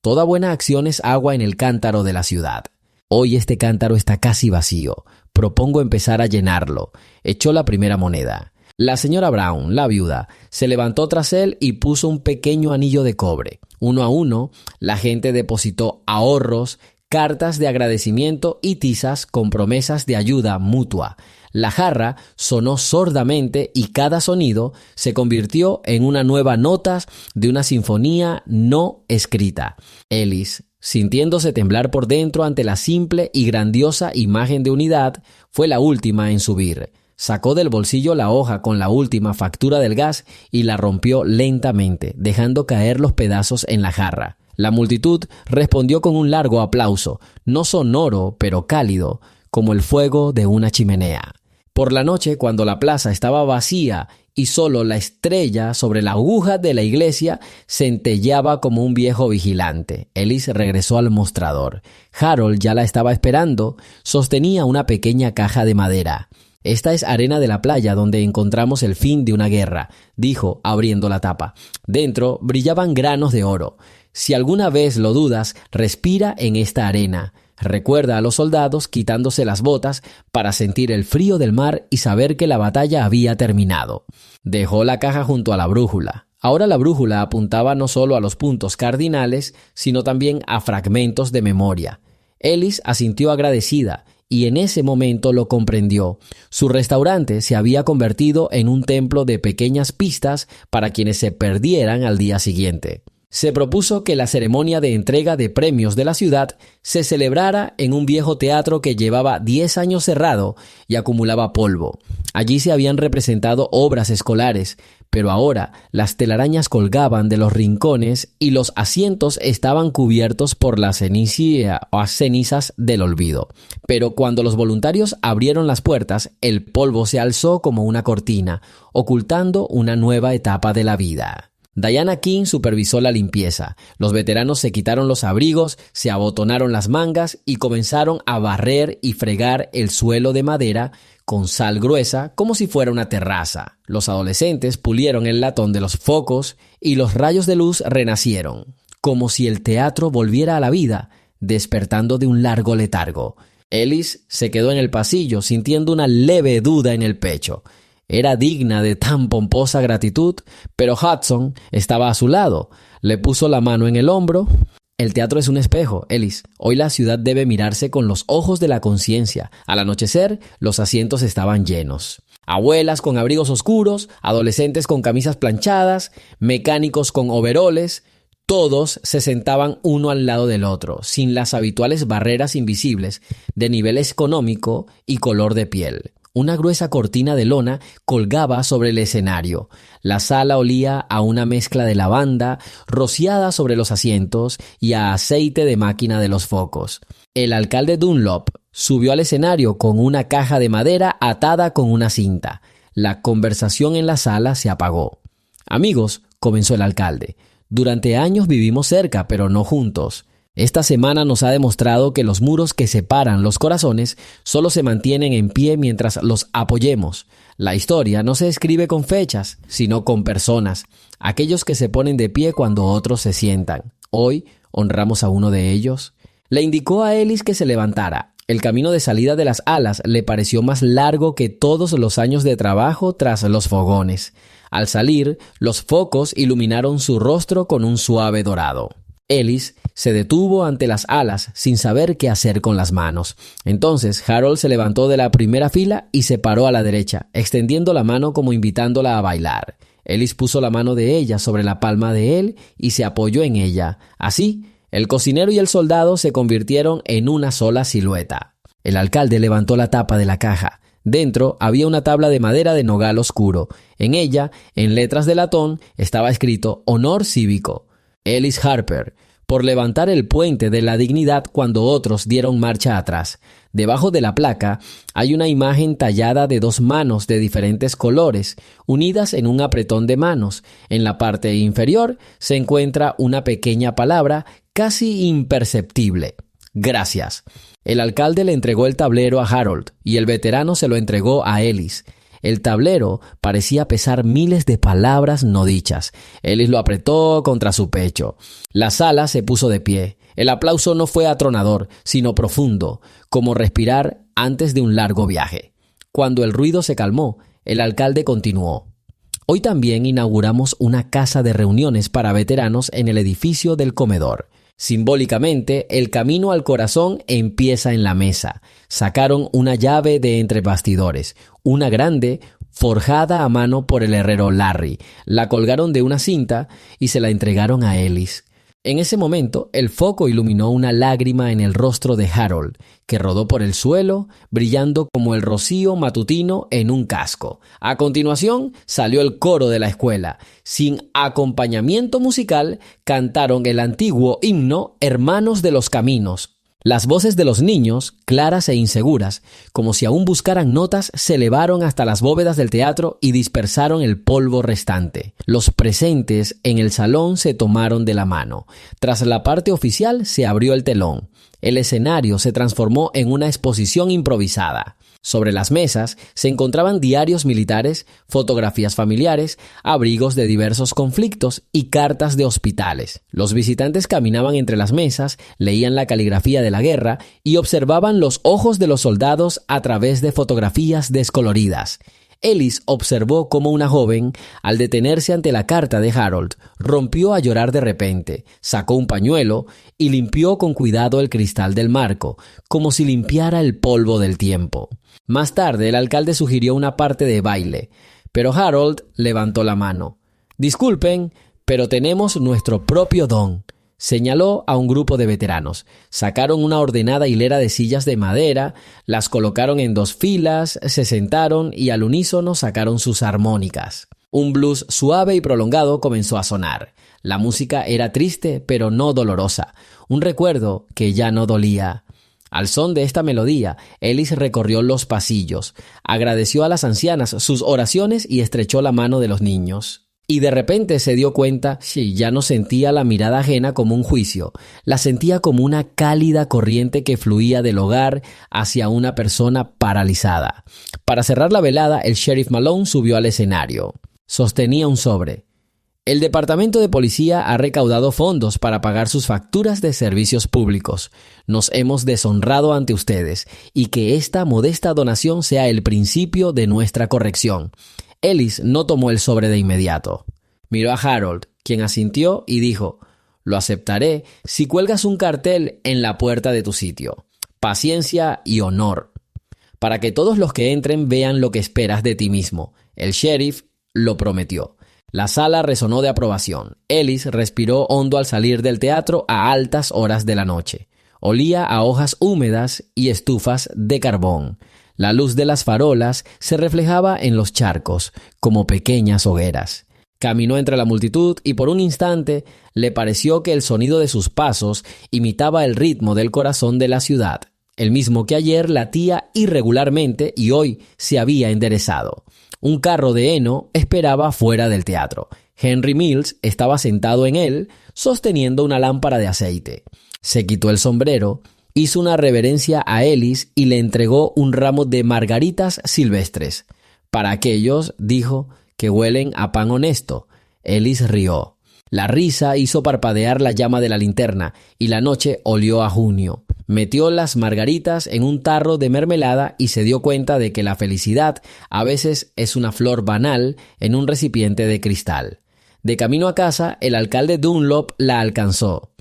«toda buena acción es agua en el cántaro de la ciudad. Hoy este cántaro está casi vacío. Propongo empezar a llenarlo». Echó la primera moneda. La señora Brown, la viuda, se levantó tras él y puso un pequeño anillo de cobre. Uno a uno, la gente depositó ahorros, cartas de agradecimiento y tizas con promesas de ayuda mutua. La jarra sonó sordamente y cada sonido se convirtió en una nueva nota de una sinfonía no escrita. Ellis, sintiéndose temblar por dentro ante la simple y grandiosa imagen de unidad, fue la última en subir. Sacó del bolsillo la hoja con la última factura del gas y la rompió lentamente, dejando caer los pedazos en la jarra. La multitud respondió con un largo aplauso, no sonoro, pero cálido, como el fuego de una chimenea. Por la noche, cuando la plaza estaba vacía y solo la estrella sobre la aguja de la iglesia centelleaba como un viejo vigilante, Ellis regresó al mostrador. Harold ya la estaba esperando, sostenía una pequeña caja de madera. «Esta es arena de la playa donde encontramos el fin de una guerra», dijo, abriendo la tapa. Dentro brillaban granos de oro. «Si alguna vez lo dudas, respira en esta arena. Recuerda a los soldados quitándose las botas para sentir el frío del mar y saber que la batalla había terminado». Dejó la caja junto a la brújula. Ahora la brújula apuntaba no solo a los puntos cardinales, sino también a fragmentos de memoria. Ellis asintió agradecida, y en ese momento lo comprendió. Su restaurante se había convertido en un templo de pequeñas pistas para quienes se perdieran al día siguiente. Se propuso que la ceremonia de entrega de premios de la ciudad se celebrara en un viejo teatro que llevaba 10 años cerrado y acumulaba polvo. Allí se habían representado obras escolares, pero ahora las telarañas colgaban de los rincones y los asientos estaban cubiertos por la cenizas del olvido. Pero cuando los voluntarios abrieron las puertas, el polvo se alzó como una cortina, ocultando una nueva etapa de la vida. Diana King supervisó la limpieza. Los veteranos se quitaron los abrigos, se abotonaron las mangas y comenzaron a barrer y fregar el suelo de madera con sal gruesa como si fuera una terraza. Los adolescentes pulieron el latón de los focos y los rayos de luz renacieron, como si el teatro volviera a la vida, despertando de un largo letargo. Ellis se quedó en el pasillo sintiendo una leve duda en el pecho. Era digna de tan pomposa gratitud, pero Hudson estaba a su lado. Le puso la mano en el hombro. El teatro es un espejo, Ellis. Hoy la ciudad debe mirarse con los ojos de la conciencia. Al anochecer, los asientos estaban llenos. Abuelas con abrigos oscuros, adolescentes con camisas planchadas, mecánicos con overoles. Todos se sentaban uno al lado del otro, sin las habituales barreras invisibles de nivel económico y color de piel. Una gruesa cortina de lona colgaba sobre el escenario. La sala olía a una mezcla de lavanda, rociada sobre los asientos y a aceite de máquina de los focos. El alcalde Dunlop subió al escenario con una caja de madera atada con una cinta. La conversación en la sala se apagó. «Amigos», comenzó el alcalde, «durante años vivimos cerca, pero no juntos. Esta semana nos ha demostrado que los muros que separan los corazones solo se mantienen en pie mientras los apoyemos. La historia no se escribe con fechas, sino con personas, aquellos que se ponen de pie cuando otros se sientan. Hoy honramos a uno de ellos». Le indicó a Ellis que se levantara. El camino de salida de las alas le pareció más largo que todos los años de trabajo tras los fogones. Al salir, los focos iluminaron su rostro con un suave dorado. Ellis se detuvo ante las alas sin saber qué hacer con las manos. Entonces Harold se levantó de la primera fila y se paró a la derecha, extendiendo la mano como invitándola a bailar. Ellis puso la mano de ella sobre la palma de él y se apoyó en ella. Así, el cocinero y el soldado se convirtieron en una sola silueta. El alcalde levantó la tapa de la caja. Dentro había una tabla de madera de nogal oscuro. En ella, en letras de latón, estaba escrito «Honor cívico». Ellis Harper, por levantar el puente de la dignidad cuando otros dieron marcha atrás. Debajo de la placa hay una imagen tallada de 2 manos de diferentes colores, unidas en un apretón de manos. En la parte inferior se encuentra una pequeña palabra casi imperceptible: «Gracias». El alcalde le entregó el tablero a Harold y el veterano se lo entregó a Ellis. El tablero parecía pesar miles de palabras no dichas. Ellis lo apretó contra su pecho. La sala se puso de pie. El aplauso no fue atronador, sino profundo, como respirar antes de un largo viaje. Cuando el ruido se calmó, el alcalde continuó: «Hoy también inauguramos una casa de reuniones para veteranos en el edificio del comedor. Simbólicamente, el camino al corazón empieza en la mesa». Sacaron una llave de entre bastidores, una grande, forjada a mano por el herrero Larry. La colgaron de una cinta y se la entregaron a Ellis. En ese momento, el foco iluminó una lágrima en el rostro de Harold, que rodó por el suelo, brillando como el rocío matutino en un casco. A continuación, salió el coro de la escuela. Sin acompañamiento musical, cantaron el antiguo himno Hermanos de los Caminos. Las voces de los niños, claras e inseguras, como si aún buscaran notas, se elevaron hasta las bóvedas del teatro y dispersaron el polvo restante. Los presentes en el salón se tomaron de la mano. Tras la parte oficial se abrió el telón. El escenario se transformó en una exposición improvisada. Sobre las mesas se encontraban diarios militares, fotografías familiares, abrigos de diversos conflictos y cartas de hospitales. Los visitantes caminaban entre las mesas, leían la caligrafía de la guerra y observaban los ojos de los soldados a través de fotografías descoloridas. Ellis observó cómo una joven, al detenerse ante la carta de Harold, rompió a llorar de repente, sacó un pañuelo y limpió con cuidado el cristal del marco, como si limpiara el polvo del tiempo. Más tarde, el alcalde sugirió una parte de baile, pero Harold levantó la mano. «Disculpen, Pero tenemos nuestro propio don. Señaló a un grupo de veteranos. Sacaron una ordenada hilera de sillas de madera, las colocaron en 2 filas, se sentaron y al unísono sacaron sus armónicas. Un blues suave y prolongado comenzó a sonar. La música era triste, pero no dolorosa. Un recuerdo que ya no dolía. Al son de esta melodía, Ellis recorrió los pasillos, agradeció a las ancianas sus oraciones y estrechó la mano de los niños. Y de repente se dio cuenta, ya no sentía la mirada ajena como un juicio, la sentía como una cálida corriente que fluía del hogar hacia una persona paralizada. Para cerrar la velada, el sheriff Malone subió al escenario. Sostenía un sobre. El departamento de policía ha recaudado fondos para pagar sus facturas de servicios públicos. Nos hemos deshonrado ante ustedes y que esta modesta donación sea el principio de nuestra corrección. Ellis no tomó el sobre de inmediato. Miró a Harold, quien asintió y dijo: «Lo aceptaré si cuelgas un cartel en la puerta de tu sitio. Paciencia y honor. Para que todos los que entren vean lo que esperas de ti mismo». El sheriff lo prometió. La sala resonó de aprobación. Ellis respiró hondo al salir del teatro a altas horas de la noche. Olía a hojas húmedas y estufas de carbón. La luz de las farolas se reflejaba en los charcos, como pequeñas hogueras. Caminó entre la multitud y por un instante le pareció que el sonido de sus pasos imitaba el ritmo del corazón de la ciudad, el mismo que ayer latía irregularmente y hoy se había enderezado. Un carro de heno esperaba fuera del teatro. Henry Mills estaba sentado en él, sosteniendo una lámpara de aceite. Se quitó el sombrero, hizo una reverencia a Ellis y le entregó un ramo de margaritas silvestres. «Para aquellos», dijo, «que huelen a pan honesto». Ellis rió. La risa hizo parpadear la llama de la linterna y la noche olió a junio. Metió las margaritas en un tarro de mermelada y se dio cuenta de que la felicidad a veces es una flor banal en un recipiente de cristal. De camino a casa, el alcalde Dunlop la alcanzó.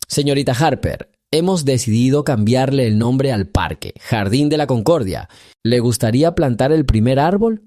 «Señorita Harper, hemos decidido cambiarle el nombre al parque, Jardín de la Concordia. ¿Le gustaría plantar el primer árbol?»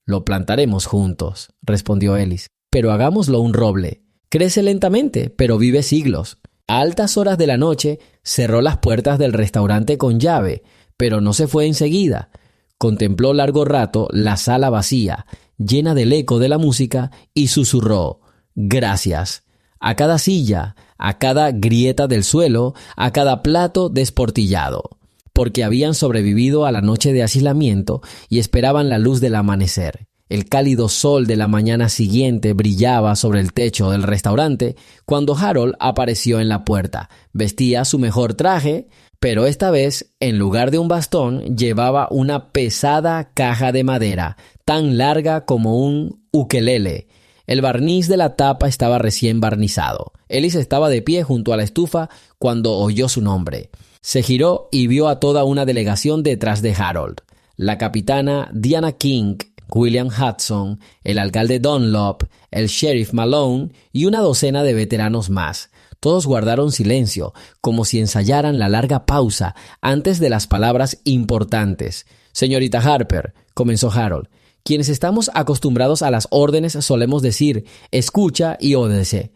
«Lo plantaremos juntos», respondió Ellis. «Pero hagámoslo un roble. Crece lentamente, pero vive siglos». A altas horas de la noche cerró las puertas del restaurante con llave, pero no se fue enseguida. Contempló largo rato la sala vacía, llena del eco de la música, y susurró: «Gracias». A cada silla, a cada grieta del suelo, a cada plato desportillado, porque habían sobrevivido a la noche de aislamiento y esperaban la luz del amanecer. El cálido sol de la mañana siguiente brillaba sobre el techo del restaurante cuando Harold apareció en la puerta. Vestía su mejor traje, pero esta vez, en lugar de un bastón, llevaba una pesada caja de madera, tan larga como un ukelele. El barniz de la tapa estaba recién barnizado. Ellis estaba de pie junto a la estufa cuando oyó su nombre. Se giró y vio a toda una delegación detrás de Harold. La capitana Diana King, William Hudson, el alcalde Dunlop, el sheriff Malone y una docena de veteranos más. Todos guardaron silencio, como si ensayaran la larga pausa antes de las palabras importantes. «Señorita Harper», comenzó Harold, «quienes estamos acostumbrados a las órdenes solemos decir: escucha y obedece.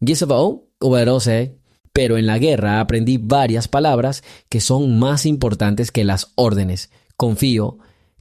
Gisabo, obedece». Pero en la guerra aprendí varias palabras que son más importantes que las órdenes. Confío,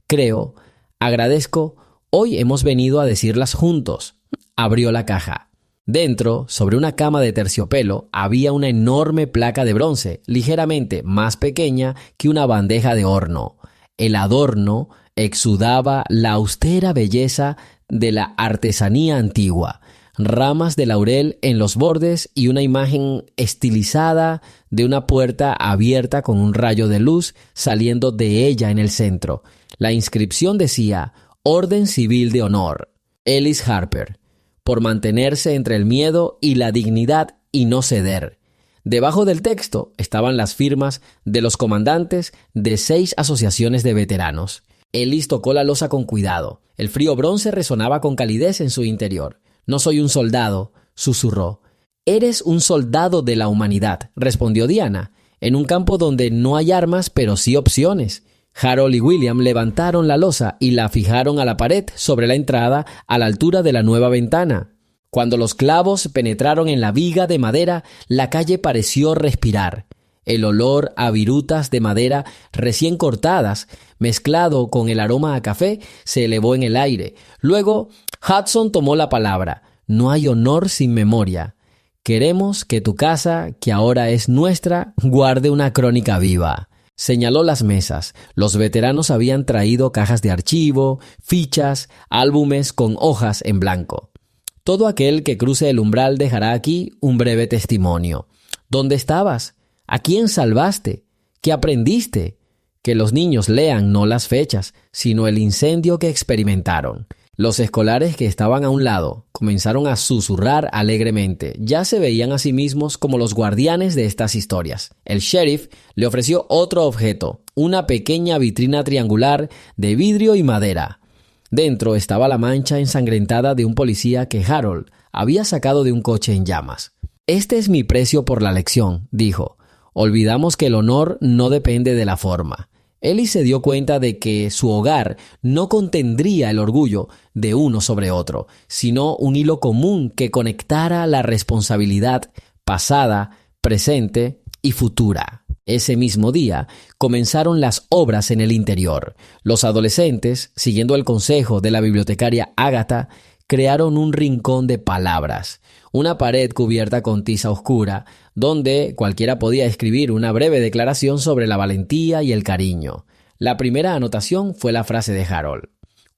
creo, agradezco. Hoy hemos venido a decirlas juntos. Abrió la caja. Dentro, sobre una cama de terciopelo, había una enorme placa de bronce, ligeramente más pequeña que una bandeja de horno. El adorno exudaba la austera belleza de la artesanía antigua. Ramas de laurel en los bordes y una imagen estilizada de una puerta abierta con un rayo de luz saliendo de ella en el centro. La inscripción decía: «Orden Civil de Honor, Ellis Harper, por mantenerse entre el miedo y la dignidad y no ceder». Debajo del texto estaban las firmas de los comandantes de 6 asociaciones de veteranos. Ellis tocó la losa con cuidado. El frío bronce resonaba con calidez en su interior. «No soy un soldado», susurró. «Eres un soldado de la humanidad», respondió Diana, «en un campo donde no hay armas, pero sí opciones». Harold y William levantaron la losa y la fijaron a la pared sobre la entrada a la altura de la nueva ventana. Cuando los clavos penetraron en la viga de madera, la calle pareció respirar. El olor a virutas de madera recién cortadas, mezclado con el aroma a café, se elevó en el aire. Luego, Hudson tomó la palabra. No hay honor sin memoria. Queremos que tu casa, que ahora es nuestra, guarde una crónica viva. Señaló las mesas. Los veteranos habían traído cajas de archivo, fichas, álbumes con hojas en blanco. Todo aquel que cruce el umbral dejará aquí un breve testimonio. ¿Dónde estabas? ¿A quién salvaste? ¿Qué aprendiste? Que los niños lean no las fechas, sino el incendio que experimentaron. Los escolares que estaban a un lado comenzaron a susurrar alegremente. Ya se veían a sí mismos como los guardianes de estas historias. El sheriff le ofreció otro objeto, una pequeña vitrina triangular de vidrio y madera. Dentro estaba la mancha ensangrentada de un policía que Harold había sacado de un coche en llamas. «Este es mi precio por la lección», dijo. Olvidamos que el honor no depende de la forma. Ellis se dio cuenta de que su hogar no contendría el orgullo de uno sobre otro, sino un hilo común que conectara la responsabilidad pasada, presente y futura. Ese mismo día comenzaron las obras en el interior. Los adolescentes, siguiendo el consejo de la bibliotecaria Agatha, crearon un rincón de palabras, una pared cubierta con tiza oscura, donde cualquiera podía escribir una breve declaración sobre la valentía y el cariño. La primera anotación fue la frase de Harold: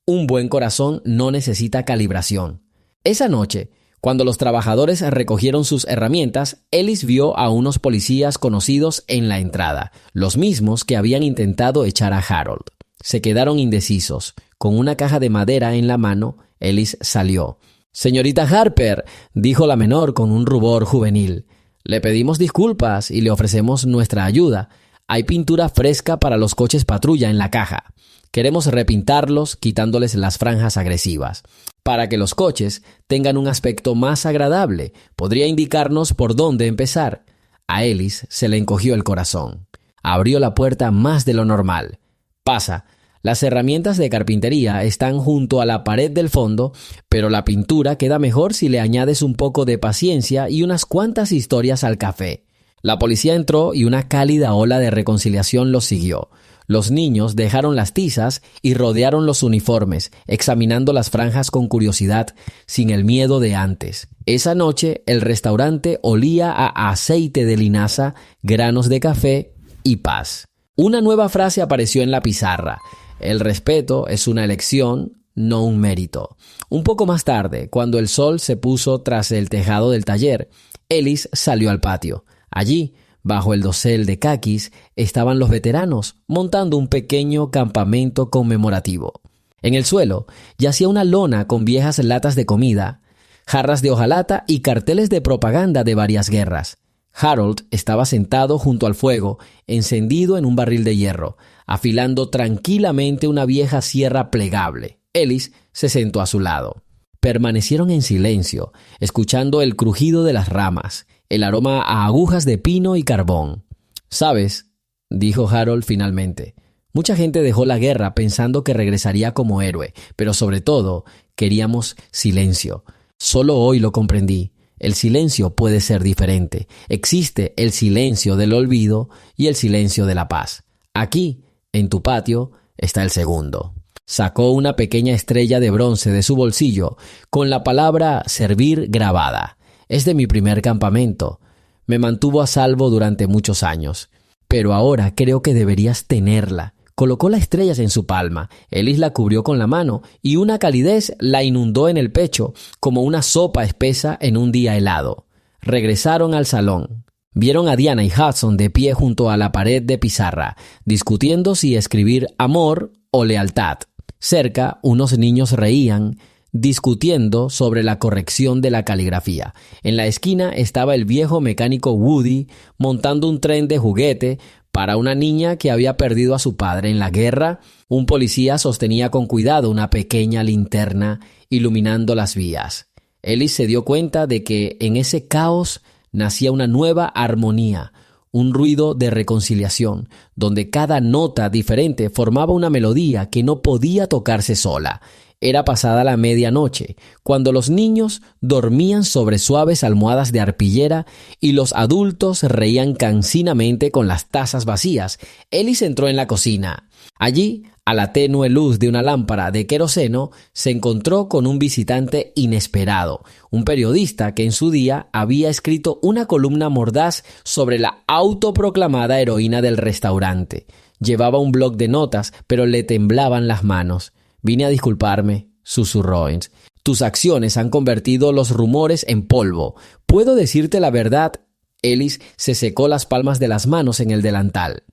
«Un buen corazón no necesita calibración». Esa noche, cuando los trabajadores recogieron sus herramientas, Ellis vio a unos policías conocidos en la entrada, los mismos que habían intentado echar a Harold. Se quedaron indecisos. Con una caja de madera en la mano, Ellis salió. «Señorita Harper», dijo la menor con un rubor juvenil, «le pedimos disculpas y le ofrecemos nuestra ayuda. Hay pintura fresca para los coches patrulla en la caja. Queremos repintarlos quitándoles las franjas agresivas. Para que los coches tengan un aspecto más agradable, ¿podría indicarnos por dónde empezar?» A Ellis se le encogió el corazón. Abrió la puerta más de lo normal. «Pasa. Las herramientas de carpintería están junto a la pared del fondo, pero la pintura queda mejor si le añades un poco de paciencia y unas cuantas historias al café». La policía entró y una cálida ola de reconciliación los siguió. Los niños dejaron las tizas y rodearon los uniformes, examinando las franjas con curiosidad, sin el miedo de antes. Esa noche el restaurante olía a aceite de linaza, granos de café y paz. Una nueva frase apareció en la pizarra: «El respeto es una elección, no un mérito». Un poco más tarde, cuando el sol se puso tras el tejado del taller, Ellis salió al patio. Allí, bajo el dosel de caquis, estaban los veteranos, montando un pequeño campamento conmemorativo. En el suelo yacía una lona con viejas latas de comida, jarras de hojalata y carteles de propaganda de varias guerras. Harold estaba sentado junto al fuego, encendido en un barril de hierro, afilando tranquilamente una vieja sierra plegable. Ellis se sentó a su lado. Permanecieron en silencio, escuchando el crujido de las ramas, el aroma a agujas de pino y carbón. «¿Sabes?», dijo Harold finalmente, «mucha gente dejó la guerra pensando que regresaría como héroe, pero sobre todo queríamos silencio. Solo hoy lo comprendí. El silencio puede ser diferente. Existe el silencio del olvido y el silencio de la paz. Aquí, en tu patio, está el segundo». Sacó una pequeña estrella de bronce de su bolsillo con la palabra «servir» grabada. «Es de mi primer campamento. Me mantuvo a salvo durante muchos años. Pero ahora creo que deberías tenerla». Colocó las estrellas en su palma. Ellis la cubrió con la mano y una calidez la inundó en el pecho, como una sopa espesa en un día helado. Regresaron al salón. Vieron a Diana y Hudson de pie junto a la pared de pizarra, discutiendo si escribir amor o lealtad. Cerca, unos niños reían, discutiendo sobre la corrección de la caligrafía. En la esquina estaba el viejo mecánico Woody montando un tren de juguete para una niña que había perdido a su padre en la guerra. Un policía sostenía con cuidado una pequeña linterna iluminando las vías. Ellis se dio cuenta de que en ese caos nacía una nueva armonía, un ruido de reconciliación, donde cada nota diferente formaba una melodía que no podía tocarse sola. Era pasada la medianoche, cuando los niños dormían sobre suaves almohadas de arpillera y los adultos reían cansinamente con las tazas vacías. Ellis entró en la cocina. Allí, a la tenue luz de una lámpara de queroseno, se encontró con un visitante inesperado, un periodista que en su día había escrito una columna mordaz sobre la autoproclamada heroína del restaurante. Llevaba un bloc de notas, pero le temblaban las manos. «Vine a disculparme», susurró Owens. «Tus acciones han convertido los rumores en polvo. ¿Puedo decirte la verdad?» Ellis se secó las palmas de las manos en el delantal.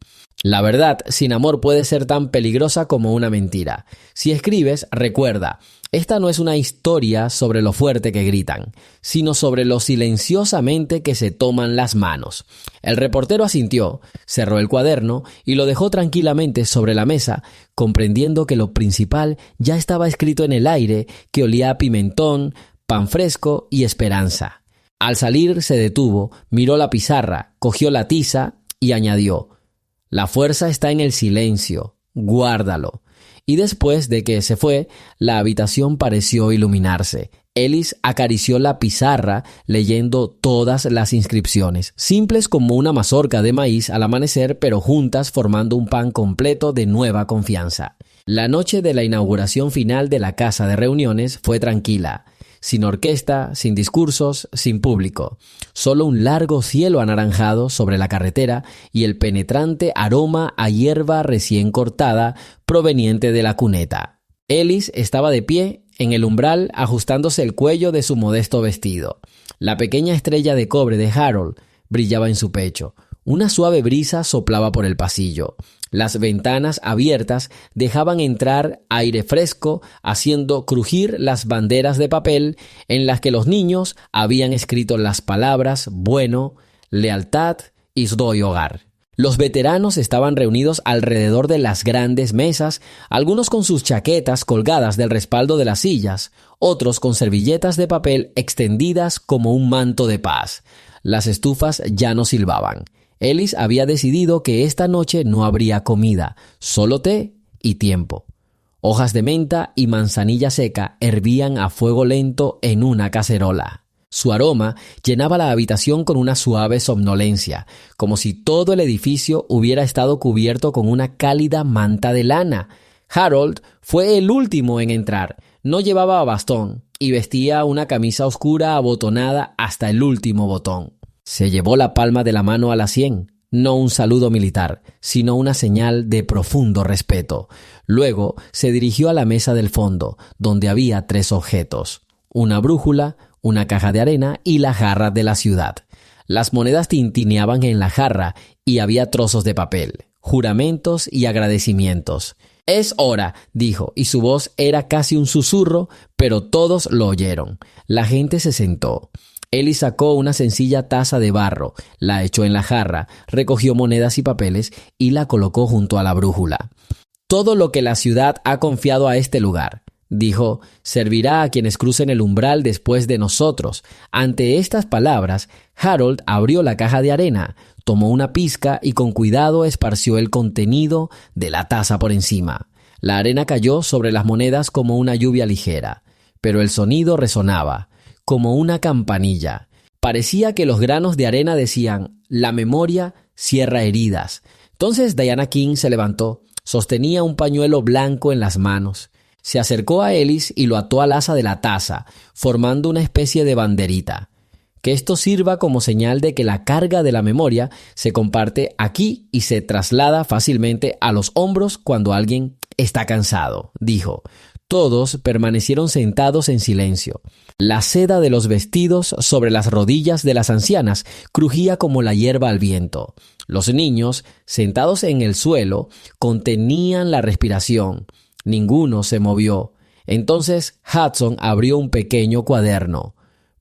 La verdad sin amor puede ser tan peligrosa como una mentira. Si escribes, recuerda, esta no es una historia sobre lo fuerte que gritan, sino sobre lo silenciosamente que se toman las manos. El reportero asintió, cerró el cuaderno y lo dejó tranquilamente sobre la mesa, comprendiendo que lo principal ya estaba escrito en el aire, que olía a pimentón, pan fresco y esperanza. Al salir se detuvo, miró la pizarra, cogió la tiza y añadió: «La fuerza está en el silencio, guárdalo». Y después de que se fue, la habitación pareció iluminarse. Ellis acarició la pizarra leyendo todas las inscripciones, simples como una mazorca de maíz al amanecer, pero juntas formando un pan completo de nueva confianza. La noche de la inauguración final de la casa de reuniones fue tranquila. Sin orquesta, sin discursos, sin público. Solo un largo cielo anaranjado sobre la carretera y el penetrante aroma a hierba recién cortada proveniente de la cuneta. Ellis estaba de pie en el umbral ajustándose el cuello de su modesto vestido. La pequeña estrella de cobre de Harold brillaba en su pecho. Una suave brisa soplaba por el pasillo. Las ventanas abiertas dejaban entrar aire fresco, haciendo crujir las banderas de papel en las que los niños habían escrito las palabras bueno, lealtad y doy hogar. Los veteranos estaban reunidos alrededor de las grandes mesas, algunos con sus chaquetas colgadas del respaldo de las sillas, otros con servilletas de papel extendidas como un manto de paz. Las estufas ya no silbaban. Ellis había decidido que esta noche no habría comida, solo té y tiempo. Hojas de menta y manzanilla seca hervían a fuego lento en una cacerola. Su aroma llenaba la habitación con una suave somnolencia, como si todo el edificio hubiera estado cubierto con una cálida manta de lana. Harold fue el último en entrar. No llevaba bastón y vestía una camisa oscura abotonada hasta el último botón. Se llevó la palma de la mano a la sien, no un saludo militar, sino una señal de profundo respeto. Luego se dirigió a la mesa del fondo, donde había 3 objetos: una brújula, una caja de arena y la jarra de la ciudad. Las monedas tintineaban en la jarra y había trozos de papel, juramentos y agradecimientos. «Es hora», dijo, y su voz era casi un susurro, pero todos lo oyeron. La gente se sentó. Ellis sacó una sencilla taza de barro, la echó en la jarra, recogió monedas y papeles y la colocó junto a la brújula. «Todo lo que la ciudad ha confiado a este lugar», dijo, «servirá a quienes crucen el umbral después de nosotros». Ante estas palabras, Harold abrió la caja de arena, tomó una pizca y con cuidado esparció el contenido de la taza por encima. La arena cayó sobre las monedas como una lluvia ligera, pero el sonido resonaba como una campanilla. Parecía que los granos de arena decían: «La memoria cierra heridas». Entonces Diana King se levantó, sostenía un pañuelo blanco en las manos. Se acercó a Ellis y lo ató al asa de la taza, formando una especie de banderita. Que esto sirva como señal de que la carga de la memoria se comparte aquí y se traslada fácilmente a los hombros cuando alguien está cansado, dijo. Todos permanecieron sentados en silencio. La seda de los vestidos sobre las rodillas de las ancianas crujía como la hierba al viento. Los niños, sentados en el suelo, contenían la respiración. Ninguno se movió. Entonces Hudson abrió un pequeño cuaderno.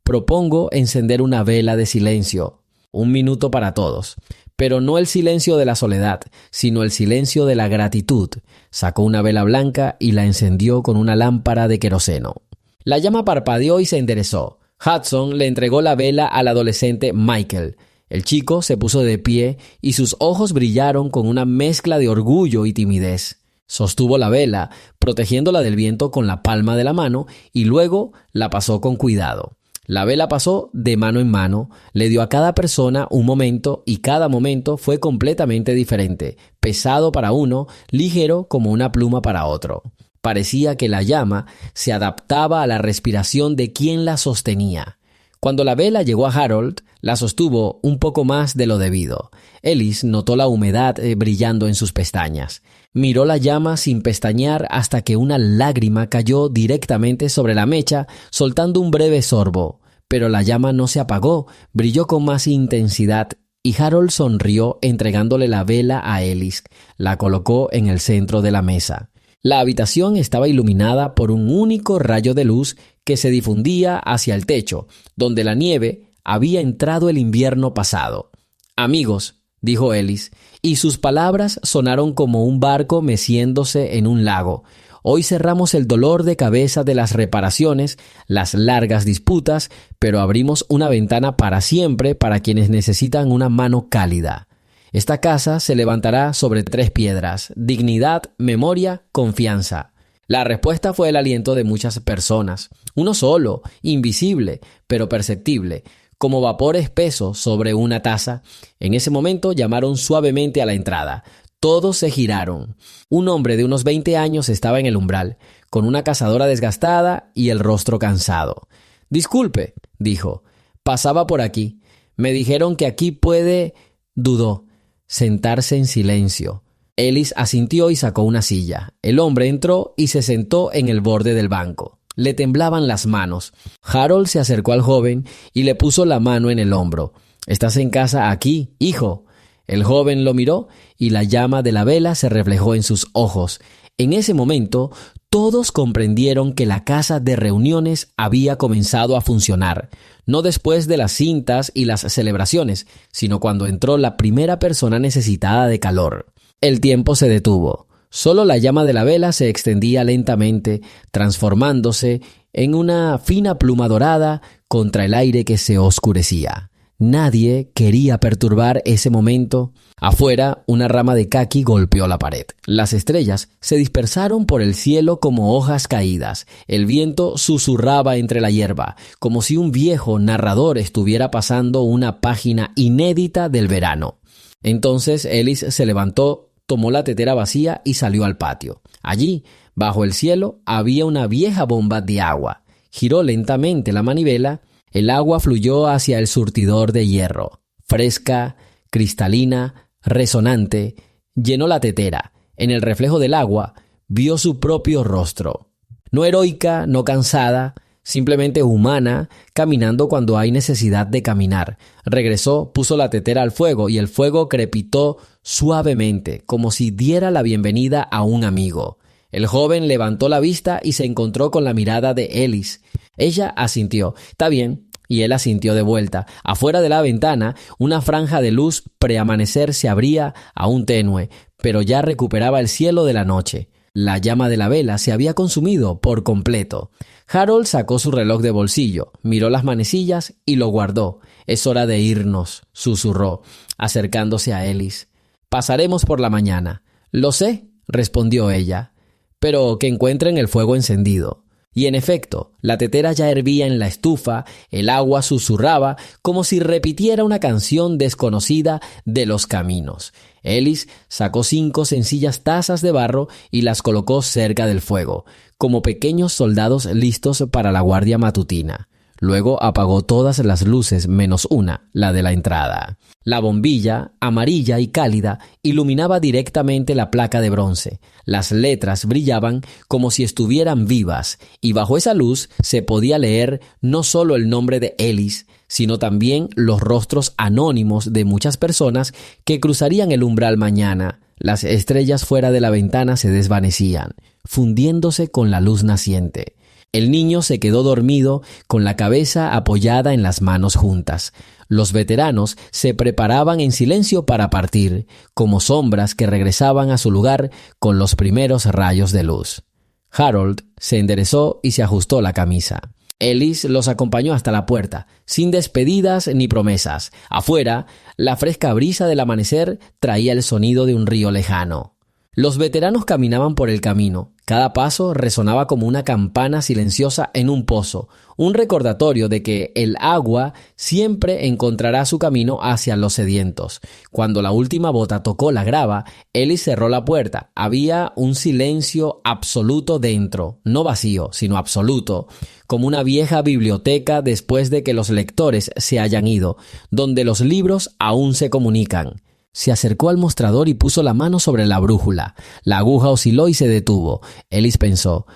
«Propongo encender una vela de silencio. 1 minuto para todos». Pero no el silencio de la soledad, sino el silencio de la gratitud. Sacó una vela blanca y la encendió con una lámpara de queroseno. La llama parpadeó y se enderezó. Hudson le entregó la vela al adolescente Michael. El chico se puso de pie y sus ojos brillaron con una mezcla de orgullo y timidez. Sostuvo la vela, protegiéndola del viento con la palma de la mano, y luego la pasó con cuidado. La vela pasó de mano en mano, le dio a cada persona un momento y cada momento fue completamente diferente, pesado para uno, ligero como una pluma para otro. Parecía que la llama se adaptaba a la respiración de quien la sostenía. Cuando la vela llegó a Harold, la sostuvo un poco más de lo debido. Ellis notó la humedad brillando en sus pestañas. Miró la llama sin pestañear hasta que una lágrima cayó directamente sobre la mecha, soltando un breve sorbo. Pero la llama no se apagó, brilló con más intensidad y Harold sonrió entregándole la vela a Ellis. La colocó en el centro de la mesa. La habitación estaba iluminada por un único rayo de luz que se difundía hacia el techo, donde la nieve había entrado el invierno pasado. «Amigos», dijo Ellis, y sus palabras sonaron como un barco meciéndose en un lago. «Hoy cerramos el dolor de cabeza de las reparaciones, las largas disputas, pero abrimos una ventana para siempre para quienes necesitan una mano cálida. Esta casa se levantará sobre 3 piedras: dignidad, memoria, confianza». La respuesta fue el aliento de muchas personas. Uno solo, invisible, pero perceptible, como vapor espeso sobre una taza. En ese momento llamaron suavemente a la entrada. Todos se giraron. Un hombre de unos 20 años estaba en el umbral, con una cazadora desgastada y el rostro cansado. «Disculpe», dijo, «pasaba por aquí. Me dijeron que aquí puede…» Dudó. Sentarse en silencio. Ellis asintió y sacó una silla. El hombre entró y se sentó en el borde del banco. Le temblaban las manos. Harold se acercó al joven y le puso la mano en el hombro. «¿Estás en casa aquí, hijo?» El joven lo miró y la llama de la vela se reflejó en sus ojos. En ese momento, todos comprendieron que la casa de reuniones había comenzado a funcionar, no después de las cintas y las celebraciones, sino cuando entró la primera persona necesitada de calor. El tiempo se detuvo. Solo la llama de la vela se extendía lentamente, transformándose en una fina pluma dorada contra el aire que se oscurecía. Nadie quería perturbar ese momento. Afuera, una rama de caqui golpeó la pared. Las estrellas se dispersaron por el cielo como hojas caídas. El viento susurraba entre la hierba, como si un viejo narrador estuviera pasando una página inédita del verano. Entonces Ellis se levantó, tomó la tetera vacía y salió al patio. Allí, bajo el cielo, había una vieja bomba de agua. Giró lentamente la manivela. El agua fluyó hacia el surtidor de hierro. Fresca, cristalina, resonante, llenó la tetera. En el reflejo del agua, vio su propio rostro. No heroica, no cansada, simplemente humana, caminando cuando hay necesidad de caminar. Regresó, puso la tetera al fuego y el fuego crepitó suavemente, como si diera la bienvenida a un amigo. El joven levantó la vista y se encontró con la mirada de Ellis. Ella asintió. «Está bien», y él asintió de vuelta. Afuera de la ventana, una franja de luz preamanecer se abría, aún tenue, pero ya recuperaba el cielo de la noche. La llama de la vela se había consumido por completo. Harold sacó su reloj de bolsillo, miró las manecillas y lo guardó. «Es hora de irnos», susurró, acercándose a Ellis. «Pasaremos por la mañana». «Lo sé», respondió ella, «pero que encuentren el fuego encendido». Y en efecto, la tetera ya hervía en la estufa, el agua susurraba como si repitiera una canción desconocida de los caminos. Ellis sacó 5 sencillas tazas de barro y las colocó cerca del fuego, como pequeños soldados listos para la guardia matutina. Luego apagó todas las luces menos una, la de la entrada. La bombilla, amarilla y cálida, iluminaba directamente la placa de bronce. Las letras brillaban como si estuvieran vivas, y bajo esa luz se podía leer no solo el nombre de Ellis, sino también los rostros anónimos de muchas personas que cruzarían el umbral mañana. Las estrellas fuera de la ventana se desvanecían, fundiéndose con la luz naciente. El niño se quedó dormido con la cabeza apoyada en las manos juntas. Los veteranos se preparaban en silencio para partir, como sombras que regresaban a su lugar con los primeros rayos de luz. Harold se enderezó y se ajustó la camisa. Ellis los acompañó hasta la puerta, sin despedidas ni promesas. Afuera, la fresca brisa del amanecer traía el sonido de un río lejano. Los veteranos caminaban por el camino. Cada paso resonaba como una campana silenciosa en un pozo, un recordatorio de que el agua siempre encontrará su camino hacia los sedientos. Cuando la última bota tocó la grava, Ellis cerró la puerta. Había un silencio absoluto dentro, no vacío, sino absoluto, como una vieja biblioteca después de que los lectores se hayan ido, donde los libros aún se comunican. Se acercó al mostrador y puso la mano sobre la brújula. La aguja osciló y se detuvo. Ellis pensó: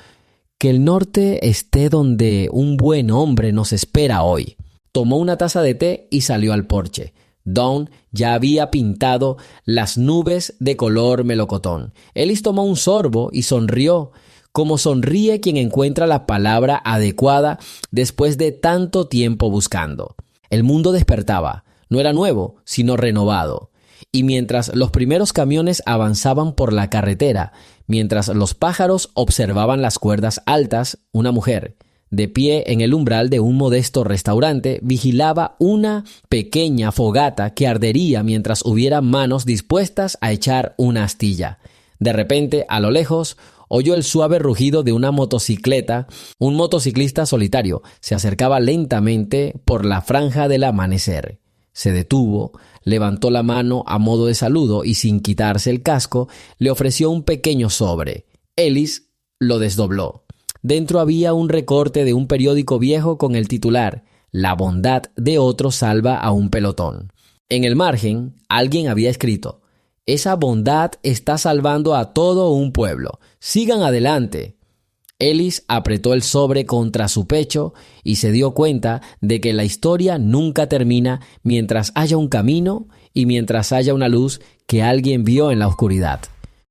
que el norte esté donde un buen hombre nos espera hoy. Tomó una taza de té y salió al porche. Dawn ya había pintado las nubes de color melocotón. Ellis tomó un sorbo y sonrió, como sonríe quien encuentra la palabra adecuada después de tanto tiempo buscando. El mundo despertaba. No era nuevo, sino renovado. Y mientras los primeros camiones avanzaban por la carretera, mientras los pájaros observaban las cuerdas altas, una mujer, de pie en el umbral de un modesto restaurante, vigilaba una pequeña fogata que ardería mientras hubiera manos dispuestas a echar una astilla. De repente, a lo lejos, oyó el suave rugido de una motocicleta. Un motociclista solitario se acercaba lentamente por la franja del amanecer. Se detuvo, levantó la mano a modo de saludo y sin quitarse el casco, le ofreció un pequeño sobre. Ellis lo desdobló. Dentro había un recorte de un periódico viejo con el titular: «La bondad de otro salva a un pelotón». En el margen, alguien había escrito: «Esa bondad está salvando a todo un pueblo. Sigan adelante». Ellis apretó el sobre contra su pecho y se dio cuenta de que la historia nunca termina mientras haya un camino y mientras haya una luz que alguien vio en la oscuridad.